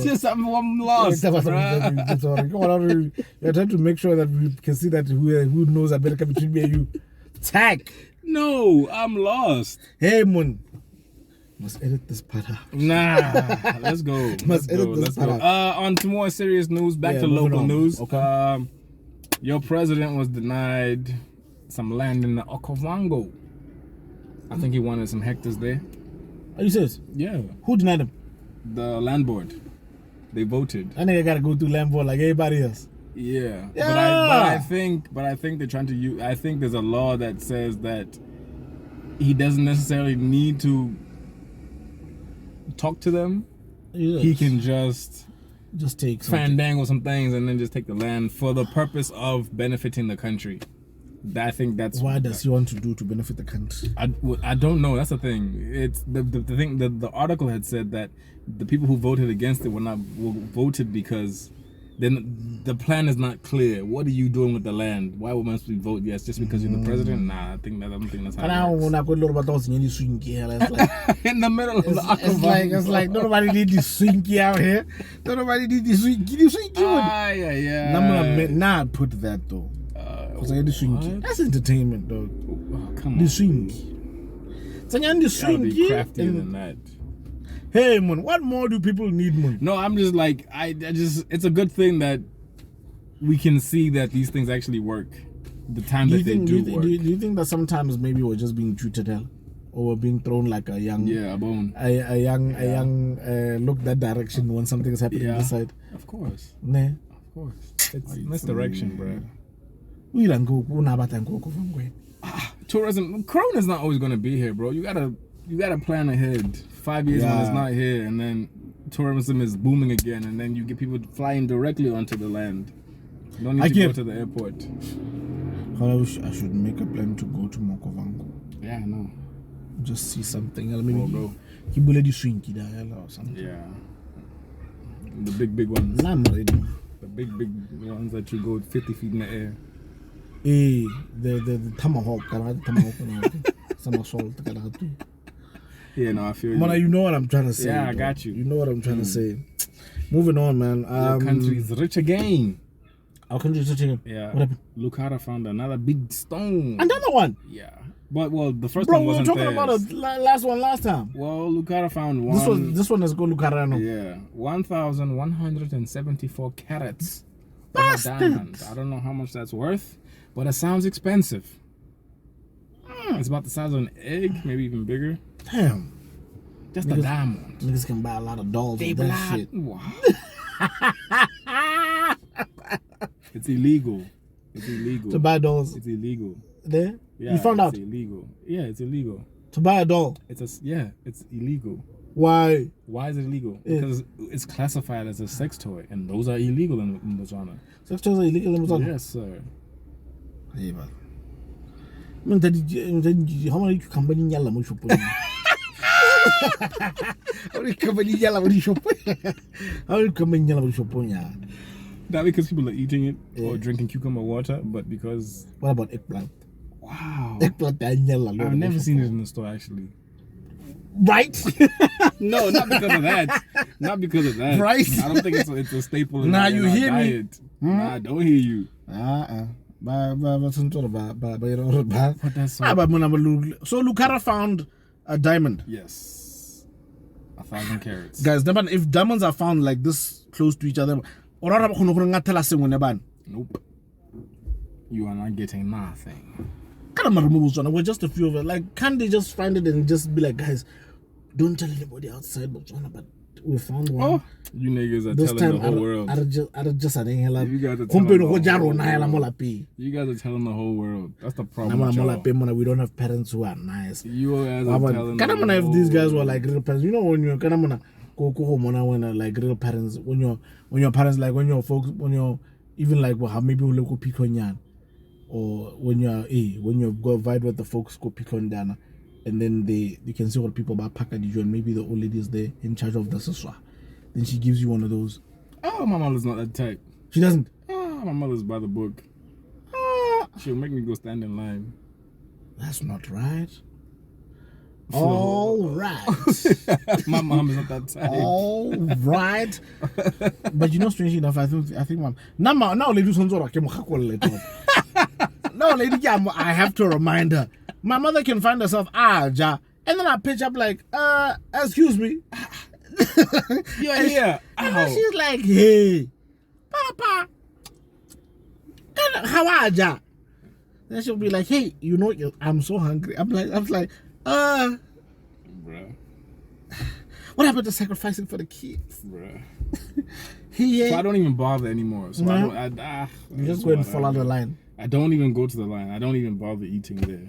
just I'm lost. Bruh. You're trying to make sure that we can see that who knows America between me and you. Tag. No, I'm lost. Hey, Moon. Must edit this part out. Nah, let's go. Let's go. On to more serious news. Back to local news. Okay. Your president was denied some land in the Okavango. I think he wanted some hectares there. Are you serious? Yeah. Who denied him? The land board. They voted. I think I gotta go through land board like everybody else. Yeah. But I think they're trying to use. I think there's a law that says that he doesn't necessarily need to talk to them. Yes. He can just take fandangle some things and then just take the land for the purpose of benefiting the country. I think that's why does he want to do to benefit the country? I don't know. That's the thing. It's the thing. The article had said that the people who voted against it were voted because then the plan is not clear. What are you doing with the land? Why must we vote yes just because you're the president? Nah, I don't think that's how it works. In the middle of the it's like nobody need this swinky out here. Nobody need this swinky. Yeah. Nah, put that though. That's entertainment, dog. Oh, come on. The swingy. It's gotta be craftier than that. Hey, man, what more do people need, man? No, I'm just like, it's a good thing that we can see that these things actually work. The time that they do work. Do you think that sometimes maybe we're just being treated hell? Or we're being thrown like a young... Yeah, a bone. A young look that direction when something is happening this side? Of course. Nah. Of course. It's misdirection, bro. Tourism, Corona's not always going to be here, bro. You gotta plan ahead. 5 years when it's not here, and then tourism is booming again, and then you get people flying directly onto the land. You don't need to go to the airport. I should make a plan to go to Mokovango. Yeah, I know. Just see something. Maybe bro. Or something. Yeah. The big ones. I'm ready. The big ones that you go 50 feet in the air. Hey, the tomahawk. Some assault. Yeah, no, I feel you. You know what I'm trying to say. Yeah, I got you. You know what I'm trying to say. Moving on, man. Our country's rich again. Our country's rich again? Yeah. What happened? Lucara found another big stone. Another one? Yeah. But, the first one wasn't we were talking about the last one last time. Well, Lucara found one. This one is called Lucarano. Yeah. 1,174 carats. Bastards. I don't know how much that's worth, but it sounds expensive. It's about the size of an egg, maybe even bigger. Damn. Just a diamond. Niggas can buy a lot of dolls with that shit. Wow. It's illegal. To buy dolls. It's illegal. There? Yeah, you found out? It's illegal. Yeah, it's illegal. To buy a doll? It's illegal. Why? Why is it illegal? Because it's classified as a sex toy, and those are illegal in Botswana. Sex toys are illegal in Botswana? Yes, sir. Hey, man. How many company nyala mo shop? How many company nyala mo shop? How many company nyala mo shop? Not because people are eating it or drinking cucumber water, but because... What about eggplant? Wow. Eggplant nyala. I've never seen it in the store, actually. Right? No, not because of that. Not because of that. Right? I don't think it's a staple in you our hear diet. Nah, I don't hear you. But that's so Lucara found a diamond. Yes. 1,000 carats. Guys, if diamonds are found like this close to each other, nope. You are not getting nothing. We're just a few of it. Like, can't they just find it and just be like, guys, don't tell anybody outside Botswana, but we found one. Oh, you niggas are this telling time, the whole world. You guys are telling the whole world. That's the problem with y'all. We don't have parents who are nice. You guys are telling the whole if these guys were like real parents, you know, when you're go home when like real parents, when your parents, like when your folks, when you're even like maybe we'll go pick on yan, or when you go vibe with the folks go pick on Dana. and then you can see all the people about Pakadijo, and maybe the old lady is there in charge of the siswa. Then she gives you one of those. Oh, my mother's not that type. She doesn't. My mother's by the book. She'll make me go stand in line. That's not right. All right. My mom is not that type. All right. But you know, strangely enough, I think mom. Now lady No, lady, I have to remind her. My mother can find herself, ja. And then I pitch up like, excuse me. You're here. And then she's like, hey, Papa. How are ya? Then she'll be like, hey, you know, I'm so hungry. I'm like, bruh. What happened to sacrificing for the kids? Bruh. Yeah. So I don't even bother anymore. So you just go and fall out the line. I don't even go to the line. I don't even bother eating there.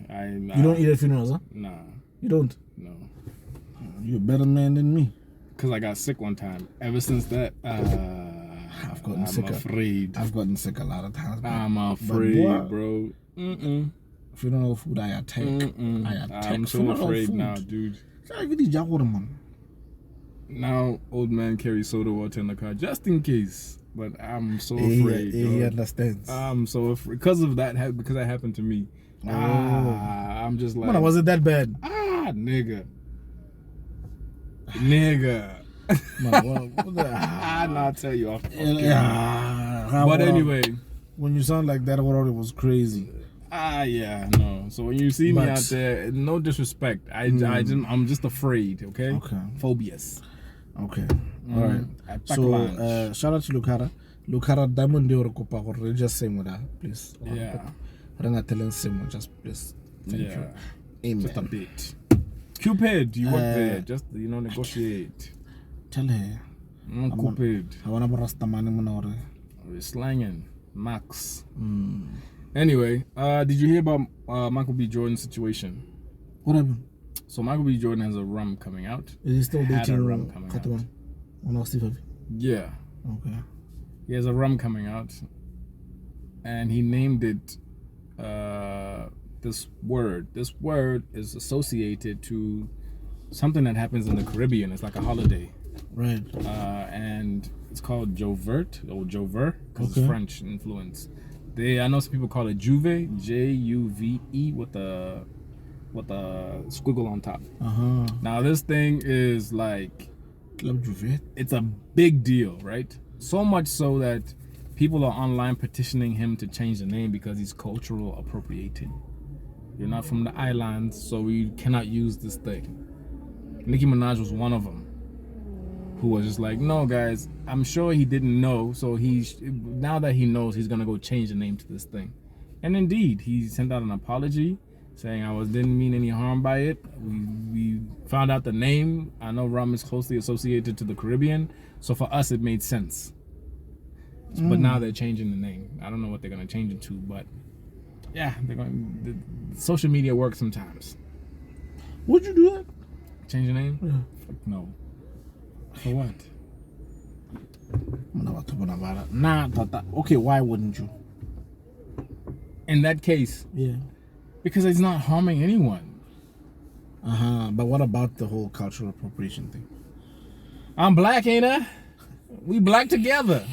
You don't eat at funerals, huh? Nah. You don't? No. You're a better man than me. Because I got sick one time. Ever since that, I've gotten sick. Afraid. I've gotten sick a lot of times. I'm afraid, bro. Funeral food, I attack. I'm so afraid now, dude. Now, old man carries soda water in the car just in case. But I'm so afraid. He understands. I'm so afraid because of that. Because that happened to me. I'm just like. Was it that bad? Nigga. I'll tell you off. But anyway, when you sound like that, it was crazy. Yeah, no. So when you see me out there, no disrespect. I'm just afraid. Okay. Phobias. Okay. All right. So shout out to Lukara Diamond de Orokopa or just sing with her, please. Yeah. Just please. Thank you. Amen. Just a bit. Cupid, you work there. Just negotiate. Tell her. Cupid. I wanna rasta money. We're slanging. Max. Anyway, did you hear about Michael B. Jordan's situation? What happened? So Michael B. Jordan has a rum coming out. Is he still dating a rum coming out? Yeah. Okay. He has a rum coming out, and he named it this word. This word is associated to something that happens in the Caribbean. It's like a holiday. Right. And it's called Jovert or Jover because it's French influence. I know some people call it Juve, Juve, with the squiggle on top. Now this thing is like, it's a big deal, right? So much so that people are online petitioning him to change the name because he's cultural appropriating. You're not from the islands, so we cannot use this thing. Nicki Minaj was one of them, who was just like, no guys, I'm sure he didn't know, so now that he knows, he's gonna go change the name to this thing. And indeed, he sent out an apology saying didn't mean any harm by it. We found out the name. I know rum is closely associated to the Caribbean, so for us it made sense. But now they're changing the name. I don't know what they're gonna change it to, but yeah, social media works sometimes. Would you do that? Change the name? Yeah. Fuck no. For what? Okay, why wouldn't you? In that case, yeah, because it's not harming anyone. But what about the whole cultural appropriation thing? I'm black, ain't I? We black together.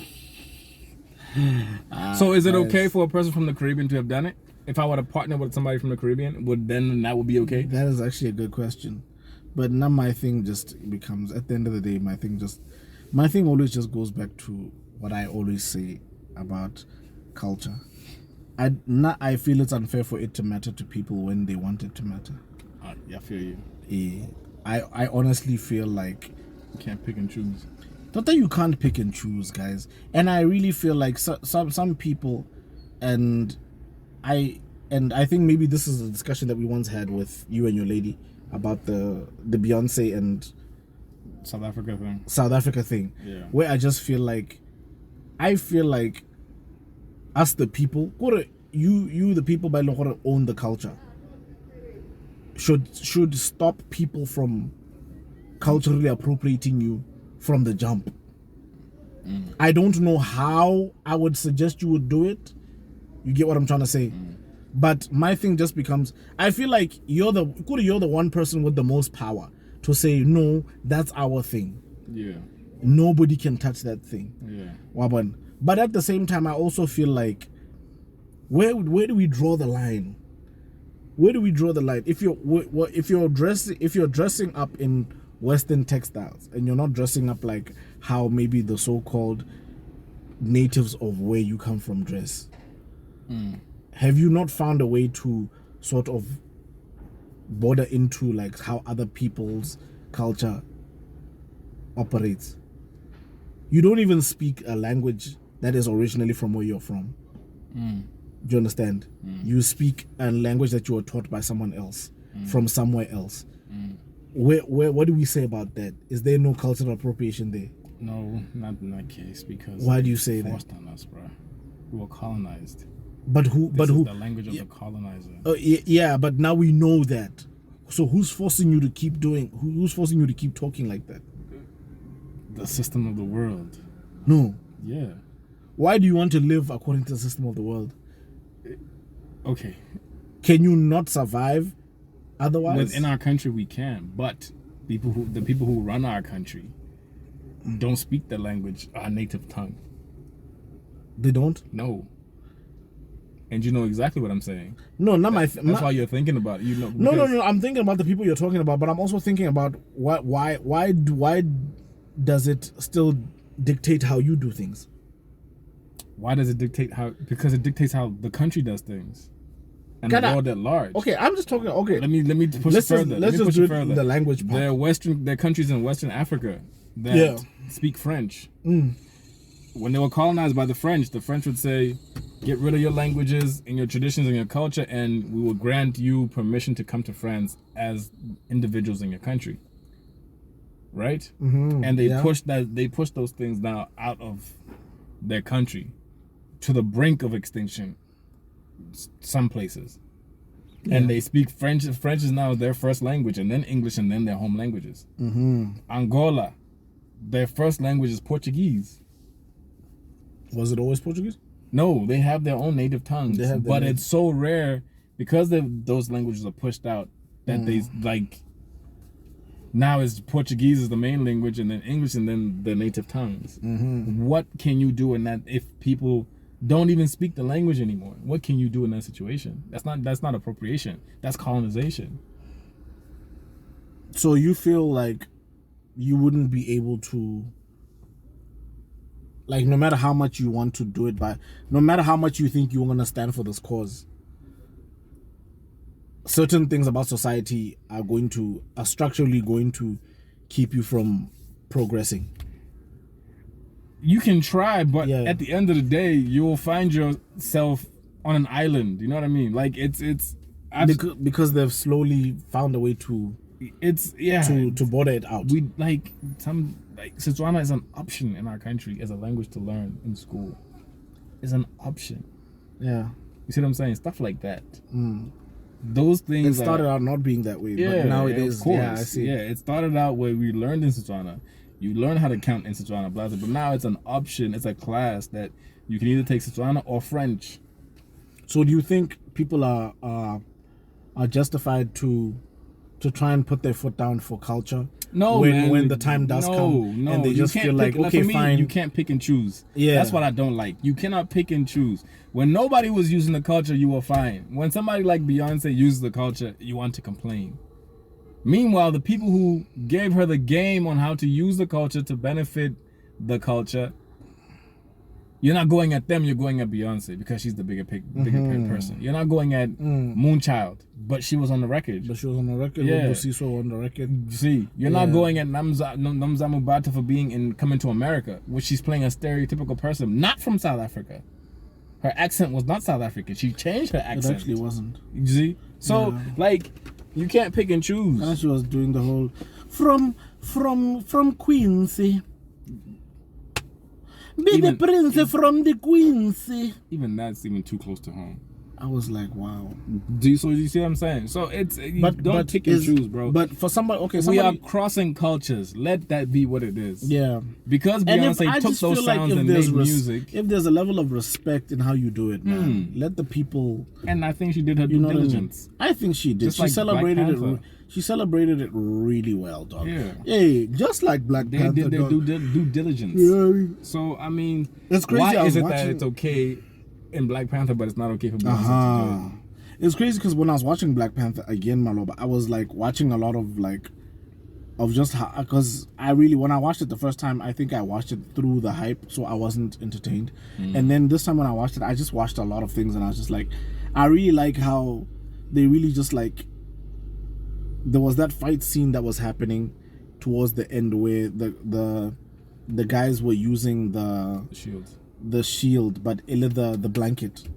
So is it okay for a person from the Caribbean to have done it? If I were to partner with somebody from the Caribbean, that would be okay? That is actually a good question. But now my thing just becomes, at the end of the day, my thing always just goes back to what I always say about culture. I feel it's unfair for it to matter to people when they want it to matter. I feel you. Yeah. I honestly feel like you can't pick and choose. Not that you can't pick and choose, guys. And I really feel like some people, and I think maybe this is a discussion that we once had with you and your lady about the Beyonce and South Africa thing. Yeah. Where I just feel like us the people, you the people by own the culture, should stop people from culturally appropriating you from the jump. I don't know how I would suggest you would do it. You get what I'm trying to say? But my thing just becomes, I feel like you're the one person with the most power to say, no, that's our thing. Yeah. Nobody can touch that thing. Yeah. Waban. But at the same time, I also feel like, where do we draw the line? Where do we draw the line? If you're dressing up in Western textiles and you're not dressing up like how maybe the so-called natives of where you come from dress, have you not found a way to sort of border into like how other people's culture operates? You don't even speak a language that is originally from where you're from. Do you understand? You speak a language that you were taught by someone else from somewhere else. What do we say about that? Is there no cultural appropriation there? No, not in that case, because why do you say that? Forced on us, bro. We were colonized. But who? This is the language of the colonizer. Yeah, but now we know that. So who's forcing you to keep doing? Who's forcing you to keep talking like that? The system of the world. No. Yeah. Why do you want to live according to the system of the world? Okay. Can you not survive otherwise? Within our country, we can, but the people who run our country don't speak the language, our native tongue. They don't? No. And you know exactly what I'm saying. No, not that's why you're thinking about it. You know. No. I'm thinking about the people you're talking about, but I'm also thinking about why does it still dictate how you do things? Why does it dictate how? Because it dictates how the country does things, and the world at large. Okay, I'm just talking. Okay, let me push it further. Let's just do the language part. There are countries in Western Africa that speak French. When they were colonized by the French would say, "Get rid of your languages and your traditions and your culture, and we will grant you permission to come to France as individuals in your country." Right? And they pushed those things now out of their country to the brink of extinction. Some places, and they speak French. French is now their first language, and then English, and then their home languages. Angola, their first language is Portuguese. Was it always Portuguese? No, they have their own native tongues, but it's so rare because those languages are pushed out that they like. Now is Portuguese is the main language, and then English, and then the native tongues. What can you do in that if people don't even speak the language anymore? What can you do in that situation? That's not appropriation. That's colonization. So you feel like you wouldn't be able to, like, no matter how much you want to do it, no matter how much you think you're going to stand for this cause, certain things about society are structurally going to keep you from progressing. You can try, but at the end of the day, you will find yourself on an island. You know what I mean? Like because they've slowly found a way to border it out. We Setswana is an option in our country as a language to learn in school. It's an option. Yeah, you see what I'm saying? Stuff like that. Those things. It started out not being that way, but now it is. Of course. Yeah, I see. Yeah, it started out where we learned in Setswana. You learn how to count in Setswana, blah, blah, but now it's an option. It's a class that you can either take Setswana or French. So do you think people are justified to try and put their foot down for culture? No, when the time does come, and they just feel like, okay, fine. You can't pick and choose. Yeah, that's what I don't like. You cannot pick and choose. When nobody was using the culture, you were fine. When somebody like Beyonce uses the culture, you want to complain. Meanwhile, the people who gave her the game on how to use the culture to benefit the culture, you're not going at them, you're going at Beyonce because she's the bigger person. You're not going at Moonchild, but she was on the record. Yeah. Busiso on the record. See, you're not going at Namza Mubata for coming to America, which she's playing a stereotypical person, not from South Africa. Her accent was not South African. She changed her accent. It actually wasn't. You see? So, you can't pick and choose. And she was doing the whole from Quincy. Be the prince from the Quincy. Even that's even too close to home. I was like, wow. Do you see what I'm saying? So it's don't pick and choose, bro. But for somebody, okay, we are crossing cultures. Let that be what it is. Yeah. Because Beyonce took those sounds and made music. If there's a level of respect in how you do it, man, let the people. And I think she did her due diligence. I think she did. She celebrated it. She celebrated it really well, dog. Yeah. Hey, just like Black Panther. They did their due diligence. Yeah. So I mean, it's crazy. Why is it that it's okay in Black Panther, but it's not okay for Beyonce to do it? It's crazy because when I was watching Black Panther again, Maloba, I was like watching a lot of just how, because when I watched it the first time, I think I watched it through the hype, so I wasn't entertained. And then this time when I watched it, I just watched a lot of things, and I was just like, I really like how they really just like, there was that fight scene that was happening towards the end where the guys were using the shield, but the blanket,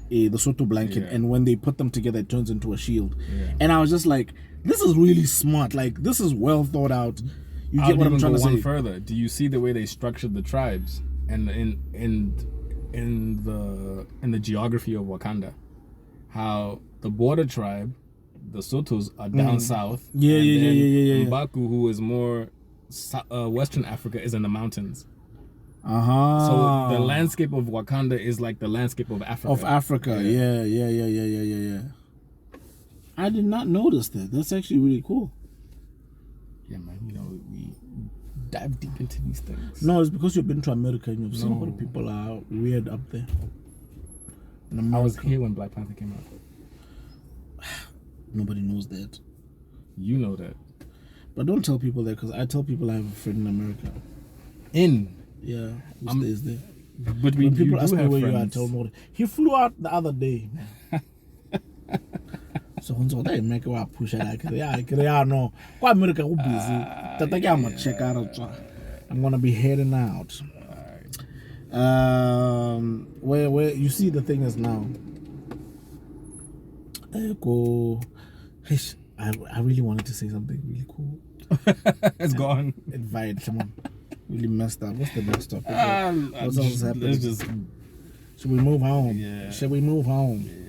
the Soto blanket, and when they put them together, it turns into a shield. And I was just like, this is really smart. Like, this is well thought out. You get what I'm trying to say? Further, do you see the way they structured the tribes and in the geography of Wakanda? How the border tribe, the Sotos, are down south. Yeah. Mbaku, who is more Western Africa, is in the mountains. So the landscape of Wakanda is like the landscape of Africa. Yeah. I did not notice that. That's actually really cool. Yeah, man. You know, we dive deep into these things. No, it's because you've been to America and you've seen how the people are weird up there. I was here when Black Panther came out. Nobody knows that. You know that. But don't tell people that, because I tell people I have a friend in America. Yeah, who stays there. But when people ask me where you are, I tell them he flew out the other day. So they make a push it like no. Quite America who busy. I'm gonna check out. I'm gonna be heading out. Where you see the thing is now. I really wanted to say something really cool. It's gone. Invite someone. Really messed up. What's the next topic? What's else happening? Should we move home? Yeah. Should we move home? Yeah.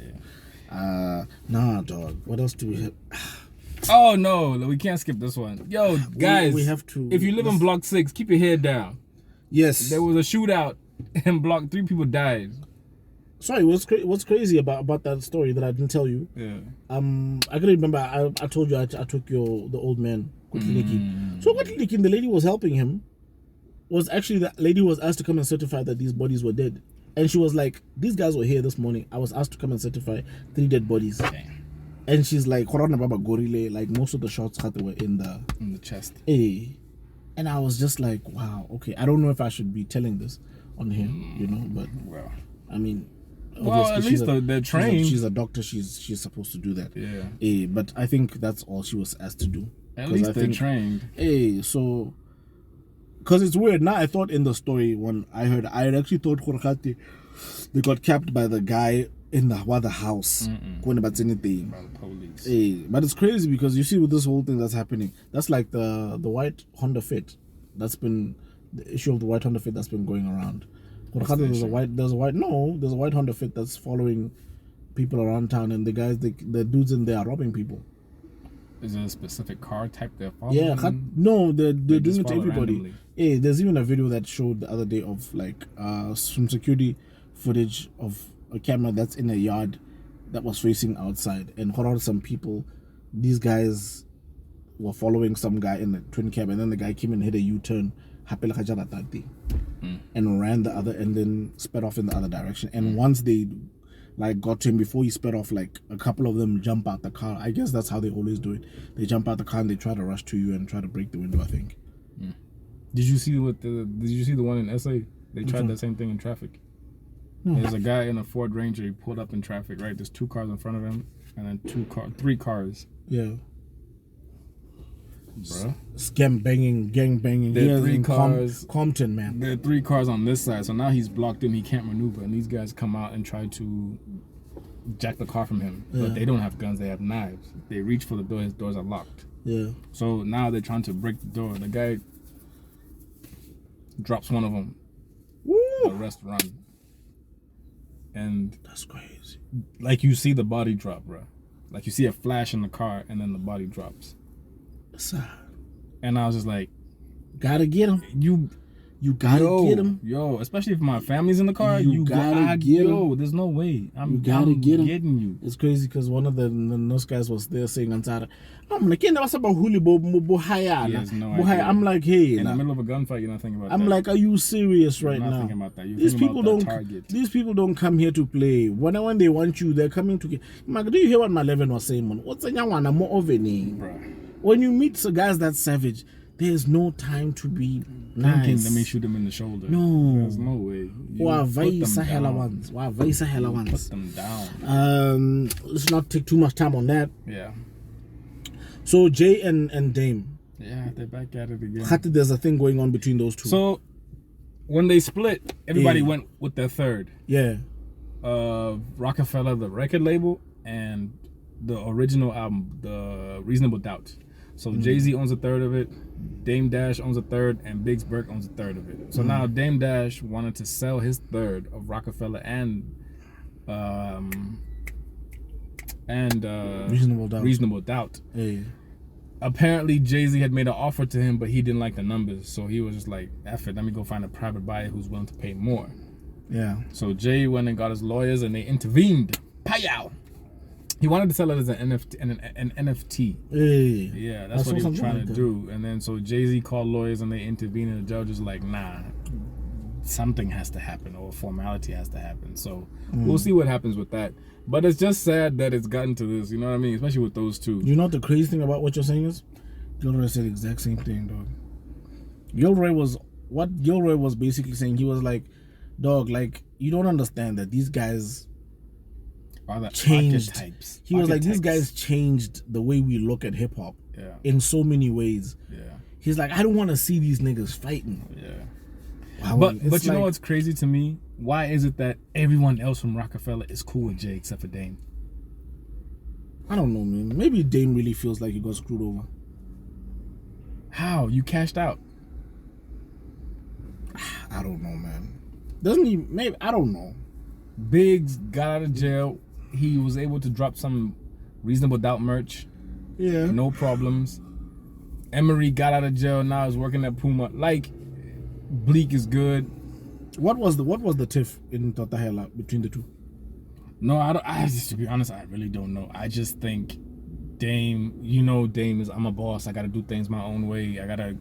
Nah, dog. What else do we have? Oh no, we can't skip this one. Yo, guys, we have to. If you live in Block 6, keep your head down. Yes. There was a shootout in Block 3. People died. Sorry, what's crazy about that story that I didn't tell you? Yeah. I can remember. I told you I took the old man. So the lady was helping him. Was actually the lady was asked to come and certify that these bodies were dead, and she was like, "These guys were here this morning. I was asked to come and certify 3 dead bodies." Okay. And she's like, like most of the shots were in the chest. And I was just like, wow, okay. I don't know if I should be telling this on here, but well, I mean, at least they're trained. She's a doctor. She's supposed to do that. Yeah. But I think that's all she was asked to do. At least they're trained. So. Because it's weird. Now I thought in the story when I had actually thought they got capped by the guy in the house. Going about anything. By the police. But it's crazy because you see with this whole thing that's happening, that's like the white Honda Fit. That's been the issue of the white Honda Fit that's been going around. There's a white Honda Fit that's following people around town, and the guys, the dudes in there are robbing people. Is it a specific car type they're following? Yeah, no, they're doing it to everybody. Randomly. Yeah, there's even a video that showed the other day of like some security footage of a camera that's in a yard that was facing outside, and some people, these guys were following some guy in a twin cab, and then the guy came and hit a U-turn, and ran the other, and then sped off in the other direction. And once they like got to him, before he sped off, like a couple of them jump out the car. I guess that's how they always do it. They jump out the car and they try to rush to you and try to break the window, I think. Did you see the one in SA? They tried that same thing in traffic. There's a guy in a Ford Ranger. He pulled up in traffic, right? There's 2 cars in front of him, and then 3 cars. Yeah. Bruh. Gang banging. There are 3 cars. Compton, man. There are 3 cars on this side, so now he's blocked in. He can't maneuver, and these guys come out and try to jack the car from him. But they don't have guns. They have knives. They reach for the door. His doors are locked. Yeah. So now they're trying to break the door. The guy drops one of them. Woo! The rest run. and That's crazy. like you see the body drop, bro. Like you see a flash in the car, and then the body drops. Sad. And I was just like, Gotta get him. You gotta get him. Yo, especially if my family's in the car, You gotta get him. There's no way. I'm Getting you. It's crazy because one of the nurse guys was there saying, I'm like, hey, what's about Huli Bohaya? I'm like, hey, in the middle of a gunfight, you're not thinking about that. I'm like, are you serious right You're not now? thinking about that. You're These thinking people about don't. the target. These people don't come here to play. When they want you, they're coming to. Like, do you hear what my 11 was saying, man? What's a young one? I'm more of when you meet guys that savage, there's no time to be nice. Let me shoot them in the shoulder. No, there's no way. Put them down. Let's not take too much time on that. Yeah. So Jay and Dame. Yeah, they're back at it again. There's a thing going on between those two. So when they split, everybody went with their third. Yeah. Rockefeller, the record label, and the original album, The Reasonable Doubt. So Jay-Z owns a third of it, Dame Dash owns a third, and Biggs Burke owns a third of it. So now Dame Dash wanted to sell his third of Rockefeller and Reasonable Doubt. Hey. Apparently Jay-Z had made an offer to him, but he didn't like the numbers. So he was just like, F it, let me go find a private buyer who's willing to pay more. Yeah. So Jay went and got his lawyers and they intervened. Pow! He wanted to sell it as an NFT. Hey. Yeah, that's what he was trying to do. And then so Jay-Z called lawyers and they intervened, and the judge was like, nah, something has to happen or a formality has to happen. So we'll see what happens with that. But it's just sad that it's gotten to this, you know what I mean? Especially with those two. You know what the crazy thing about what you're saying is? Gilroy said the exact same thing, dog. Gilroy was basically saying, he was like, dog, like, you don't understand that these guys changed. Archetypes. He was like, these guys changed the way we look at hip hop in so many ways. Yeah. He's like, I don't want to see these niggas fighting. Yeah. Wow, but you know what's crazy to me? Why is it that everyone else from Rockefeller is cool with Jay except for Dame? I don't know, man. Maybe Dame really feels like he got screwed over. How? You cashed out. I don't know, man. Doesn't he? Maybe, I don't know. Biggs got out of jail. He was able to drop some Reasonable Doubt merch. Yeah. No problems. Emery got out of jail. Now is working at Puma. Like, Bleak is good. What was the tiff in Totahela between the two? No, to be honest, I really don't know. I just think Dame is, I'm a boss. I got to do things my own way. I got to,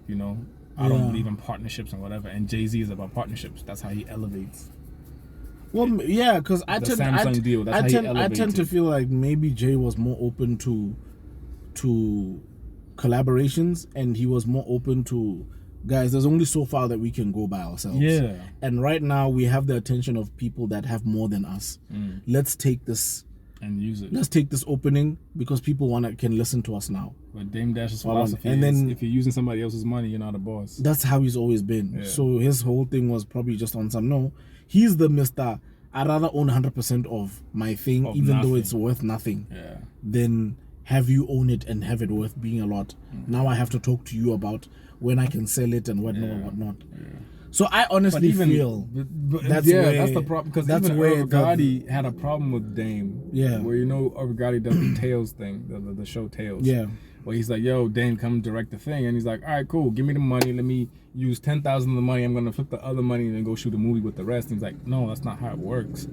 I don't believe in partnerships and whatever. And Jay-Z is about partnerships. That's how he elevates. Well, yeah, because I tend to feel like maybe Jay was more open to collaborations, and he was more open to, guys, there's only so far that we can go by ourselves. Yeah. And right now we have the attention of people that have more than us. Let's take this and use it. Let's take this opening because people can listen to us now. But Dame Dash's philosophy is, if you're using somebody else's money, you're not a boss. That's how he's always been. Yeah. So his whole thing was probably just on some, no, he's the Mr. I'd rather own 100% of my thing, even though it's worth nothing, than have you own it and have it worth being a lot. Now I have to talk to you about when I can sell it and whatnot and whatnot. So I honestly feel that's the problem, because even Irv Gotti had a problem with Dame. Yeah. Where Irv Gotti does the Tales thing, the show Tales. Yeah. Where he's like, yo, Dame, come direct the thing. And he's like, all right, cool, give me the money. Let me use 10,000 of the money. I'm going to flip the other money and then go shoot a movie with the rest. And he's like, no, that's not how it works.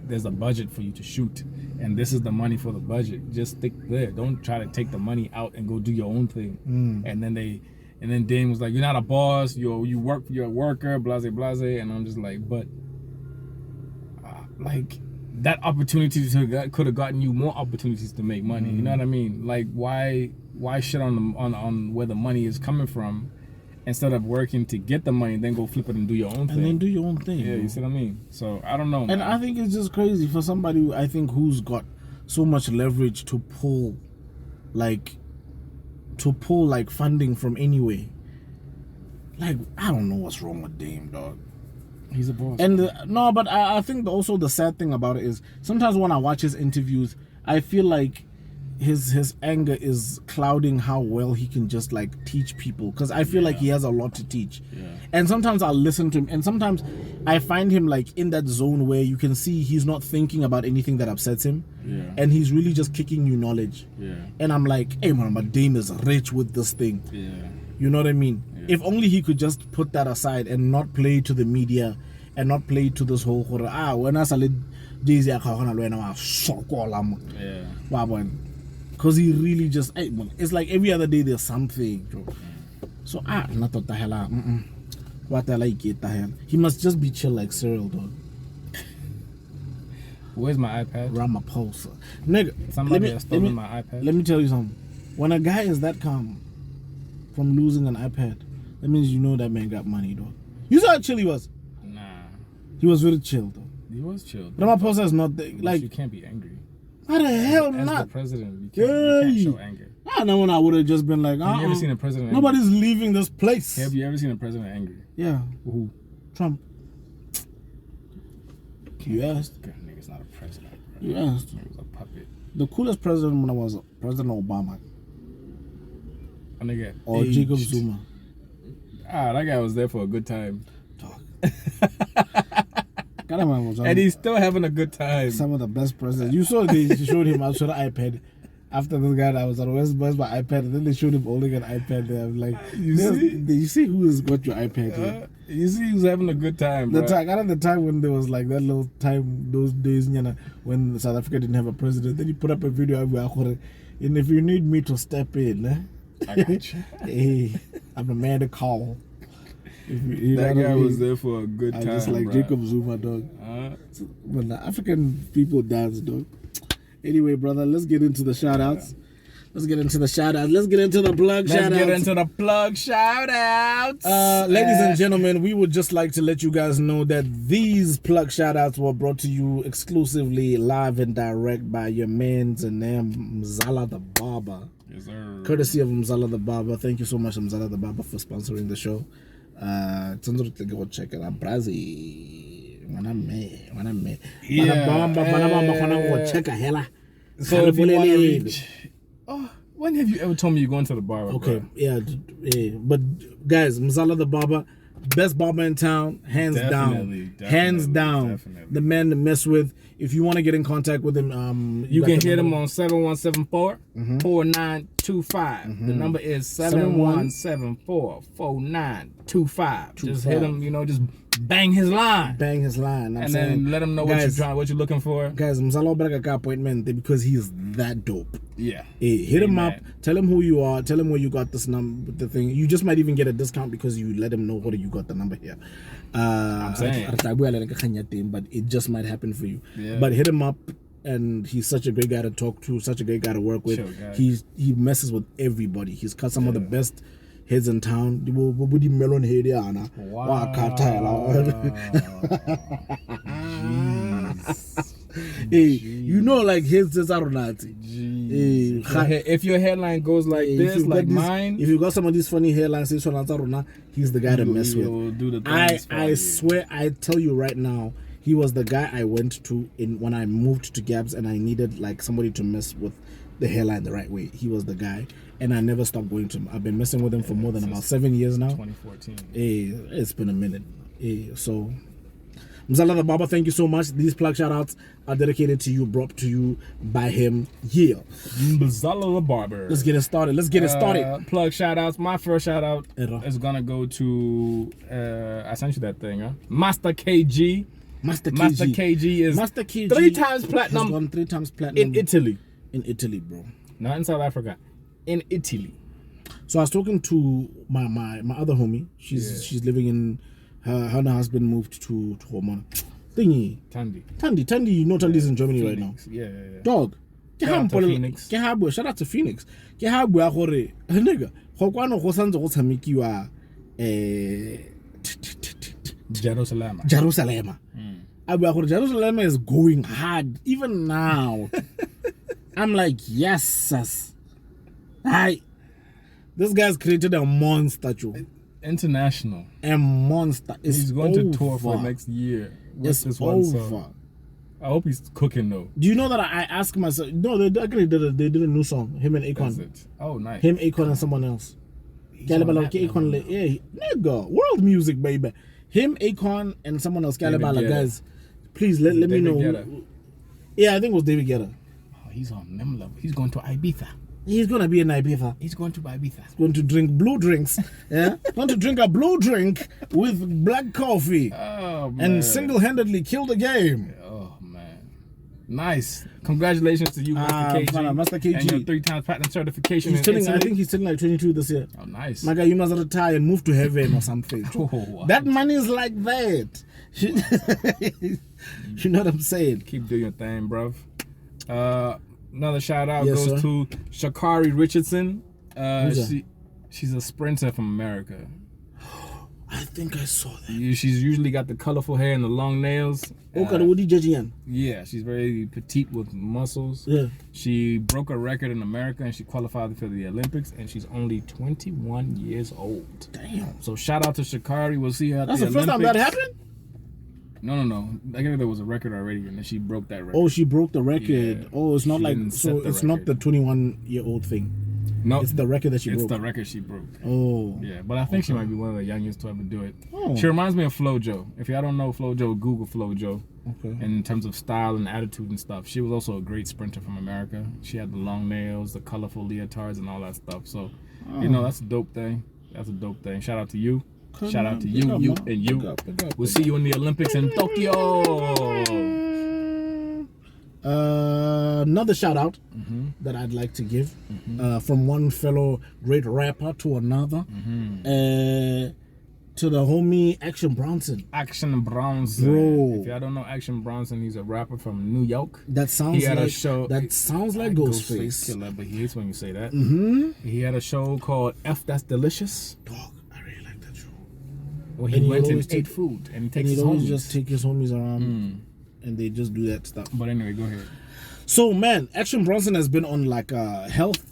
There's a budget for you to shoot. And this is the money for the budget. Just stick there. Don't try to take the money out and go do your own thing. And then Dame was like, you're not a boss. You work, you're a worker, blase, blase. And I'm just like, but like that opportunity could have gotten you more opportunities to make money. You know what I mean? Like, why shit on where the money is coming from, instead of working to get the money, then go flip it and do your own thing. And then do your own thing. Yeah, you see what I mean? So I don't know. And I think it's just crazy for somebody, I think, who's got so much leverage to pull like funding from anywhere. Like, I don't know what's wrong with Dame, dog. He's a boss. And no, but I think also the sad thing about it is sometimes when I watch his interviews, I feel like his anger is clouding how well he can just like teach people, because I feel like he has a lot to teach. And sometimes I'll listen to him, and sometimes I find him like in that zone where you can see he's not thinking about anything that upsets him, and he's really just kicking you knowledge. And I'm like, hey man, my Dame is rich with this thing. You know what I mean? If only he could just put that aside and not play to the media and not play to this whole when I said because he really just, it's like every other day there's something. So not what the hell. What the like it the hell. He must just be chill like Cyril, dog. Where's my iPad? Ramaphosa. Nigga, somebody has stolen my iPad. Let me tell you something. When a guy is that calm from losing an iPad, that means you know that man got money, dog. You saw how chill he was? Nah. He was very chill, though. He was chill. Ramaphosa is not like. You can't be angry. How the hell as not? The president, you can't show anger. I know when I would have just been like, Have you ever seen a president angry? Nobody's leaving this place. Have you ever seen a president angry? Yeah. Who? Trump. You asked. God, nigga's not a president. Bro. You asked. He was a puppet. The coolest president when I was President Obama. A nigga or aged. Jacob Zuma. That guy was there for a good time. And he's still having a good time. Some of the best presidents. You saw they showed him out, showed the iPad. After this guy that was on where's my iPad, and then they showed him holding an iPad there. I'm like, you see who's got your iPad here? You see who's having a good time, bro. The time when there was like that little time, those days, when South Africa didn't have a president, then he put up a video of and if you need me to step in, I got you. Hey, I'm the man to call. That guy was there for a good time, just like bro. Jacob Zuma, dog. When the African people dance, dog. Anyway, brother, let's get into the shout-outs. Let's get into the plug shout-outs. Ladies and gentlemen, we would just like to let you guys know that these plug shout-outs were brought to you exclusively live and direct by your man's name, Mzala the Barber. Yes, sir. Courtesy of Mzala the Barber. Thank you so much, Mzala the Barber, for sponsoring the show. Go check it out. Brazil. So if you want to reach, when have you ever told me you're going to the barber? Okay, bro? yeah, but guys, Mzala the Barber, best barber in town, hands down. The man to mess with. If you want to get in contact with him, you can hit him on 7174-4925. The number is 7174-4925. Just hit him, just bang his line. And then let him know what you're looking for. Guys, Mzala Braga got appointment because he's that dope. Yeah. Hey, hit him up, tell him who you are, tell him where you got this number, the thing. You just might even get a discount because you let him know where you got the number here. I'm saying. But it just might happen for you. Yeah. But hit him up, and he's such a great guy to talk to, such a great guy to work with. He messes with everybody. He's cut some of the best heads in town. Wow. Hey, you know, like his is if your hairline goes like this, like mine, if you got some of these funny hairlines, he's the guy to mess with. I swear, I tell you right now, he was the guy I went to when I moved to Gabs and I needed like somebody to mess with the hairline the right way. He was the guy, and I never stopped going to him. I've been messing with him for more than about 7 years now. 2014. It's been a minute. So Mzala the Barber, thank you so much. These plug shout-outs are dedicated to you, brought to you by him. Yeah. Mzala the Barber. Let's get it started. Plug shout-outs. My first shout-out is going to go to, I sent you that thing, huh? Master KG. Master KG is 3 times platinum. Has gone 3 times platinum. In Italy. In Italy, bro. Not in South Africa. In Italy. So I was talking to my other homie. She's living in... Her and her husband moved to Hormona. Thingy. Tandy, you know Tandy's in Germany Phoenix. right now. Yeah. Dog. Shout out to Phoenix. Shout out to Phoenix. Ke ha bua gore nigga go kwano go santse go tshamekiwa Jerusalem. I bua gore Jerusalem is going hard even now. I'm like, yes, sis. This guy's created a monster, Joe. International. A monster. He's going to tour for next year. It's over. I hope he's cooking though. Do you know that I asked myself? No, they actually did a new song. Him and That's Akon. it. Oh, nice. Him, Akon, and someone else. Akon, yeah, nigga, world music, baby. Him, Akon, and someone else. Guys, please let me know. Yeah, I think it was David Guetta. Oh, he's on them level. He's going to Ibiza. He's gonna be in Ibiza. He's going to Ibiza. He's going to drink blue drinks. Yeah, going to drink a blue drink with black coffee. Oh man. And single-handedly kill the game. Oh man, nice! Congratulations to you, Master KG, and your 3 times platinum certification. I think he's turning like 22 this year. Oh, nice! My guy, you must retire and move to heaven or something. Oh, wow. That money is like that. You know what I'm saying? Keep doing your thing, bruv. Another shout out Yes, goes sir. to Sha'Carri Richardson. She's a sprinter from America. I think I saw that. She's usually got the colorful hair and the long nails. Yeah. She's very petite with muscles. Yeah. She broke a record in America and she qualified for the Olympics, and she's only 21 years old. Damn. So shout out to Sha'Carri. We'll see her at That's the the first Olympics. time that happened? No. I guess there was a record already, and then she broke that record. Oh, she broke the record. Yeah. Oh, it's not She like didn't so. set the It's not the record. 21-year-old thing. No, It's the record that she it's broke. the record she broke. Oh. Yeah, but I think she might be one of the youngest to ever do it. Oh. She reminds me of FloJo. If y'all don't know FloJo, Google FloJo. Okay. And in terms of style and attitude and stuff, she was also a great sprinter from America. She had the long nails, the colorful leotards, and all that stuff. So, you know, that's a dope thing. That's a dope thing. Shout out to you. Shout out to you, and you. We'll see you in the Olympics in Tokyo. Another shout out that I'd like to give from one fellow great rapper to another, to the homie Action Bronson. Action Bronson. Bro. If y'all don't know Action Bronson, he's a rapper from New York. That sounds He had like a show. that sounds like Ghostface. Killer, but he hates when you say that. Mm-hmm. He had a show called F That's Delicious. Dog, I really like that show. Where he And he went always and ate food and he And takes he'd his always homies. just take his homies around, and they just do that stuff. But anyway, go ahead. So man, Action Bronson has been on like a health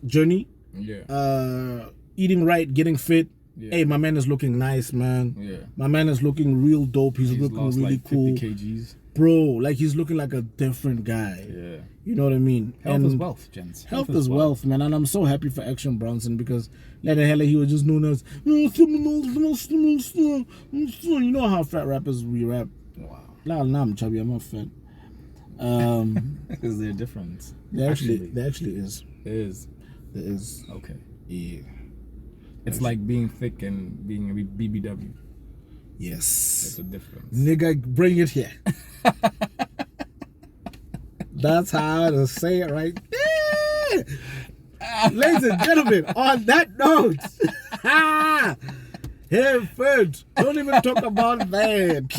journey. Yeah. Eating right, getting fit. Yeah. Hey, my man is looking nice, man. Yeah. My man is looking real dope. He's looking lost really like 50 cool. kgs. Bro, like he's looking like a different guy. Yeah. You know what I mean? Health is wealth, gents. Health is wealth, man. And I'm so happy for Action Bronson because later hell he was just known as you know how fat rappers we rap. Wow. Nah, I'm chubby, I'm not fat. Is there a difference? There actually is. There is. There is. Okay. Yeah. It's like being thick and being a BBW. Yes. There's a difference. Nigga, bring it here. That's how to say it right there. Ladies and gentlemen, on that note, hey, folks, don't even talk about that.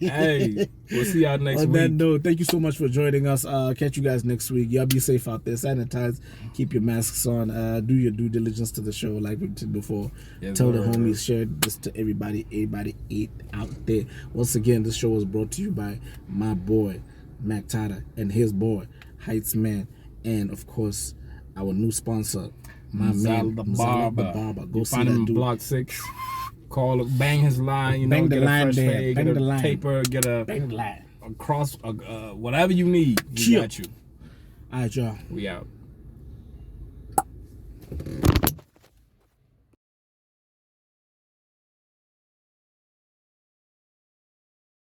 Hey, we'll see y'all next On week. that note, thank you so much for joining us. Catch you guys next week. Y'all be safe out there. Sanitize. Keep your masks on. Do your due diligence to the show like we did before. Yes, Tell the sir. homies. Share this to everybody. Everybody eat out there. Once again, this show was brought to you by my boy, Mac Tata, and his boy, Heights Man. And, of course, our new sponsor, my man, the Mzala the Barber. Barber. Go You see find that him in dude. Block 6. Call, bang his line, Bang the get line a fresh there. fade, Bang get the a line. taper, get a Bang the line. cross, whatever you need. We Chill. got you. All right, y'all. We out.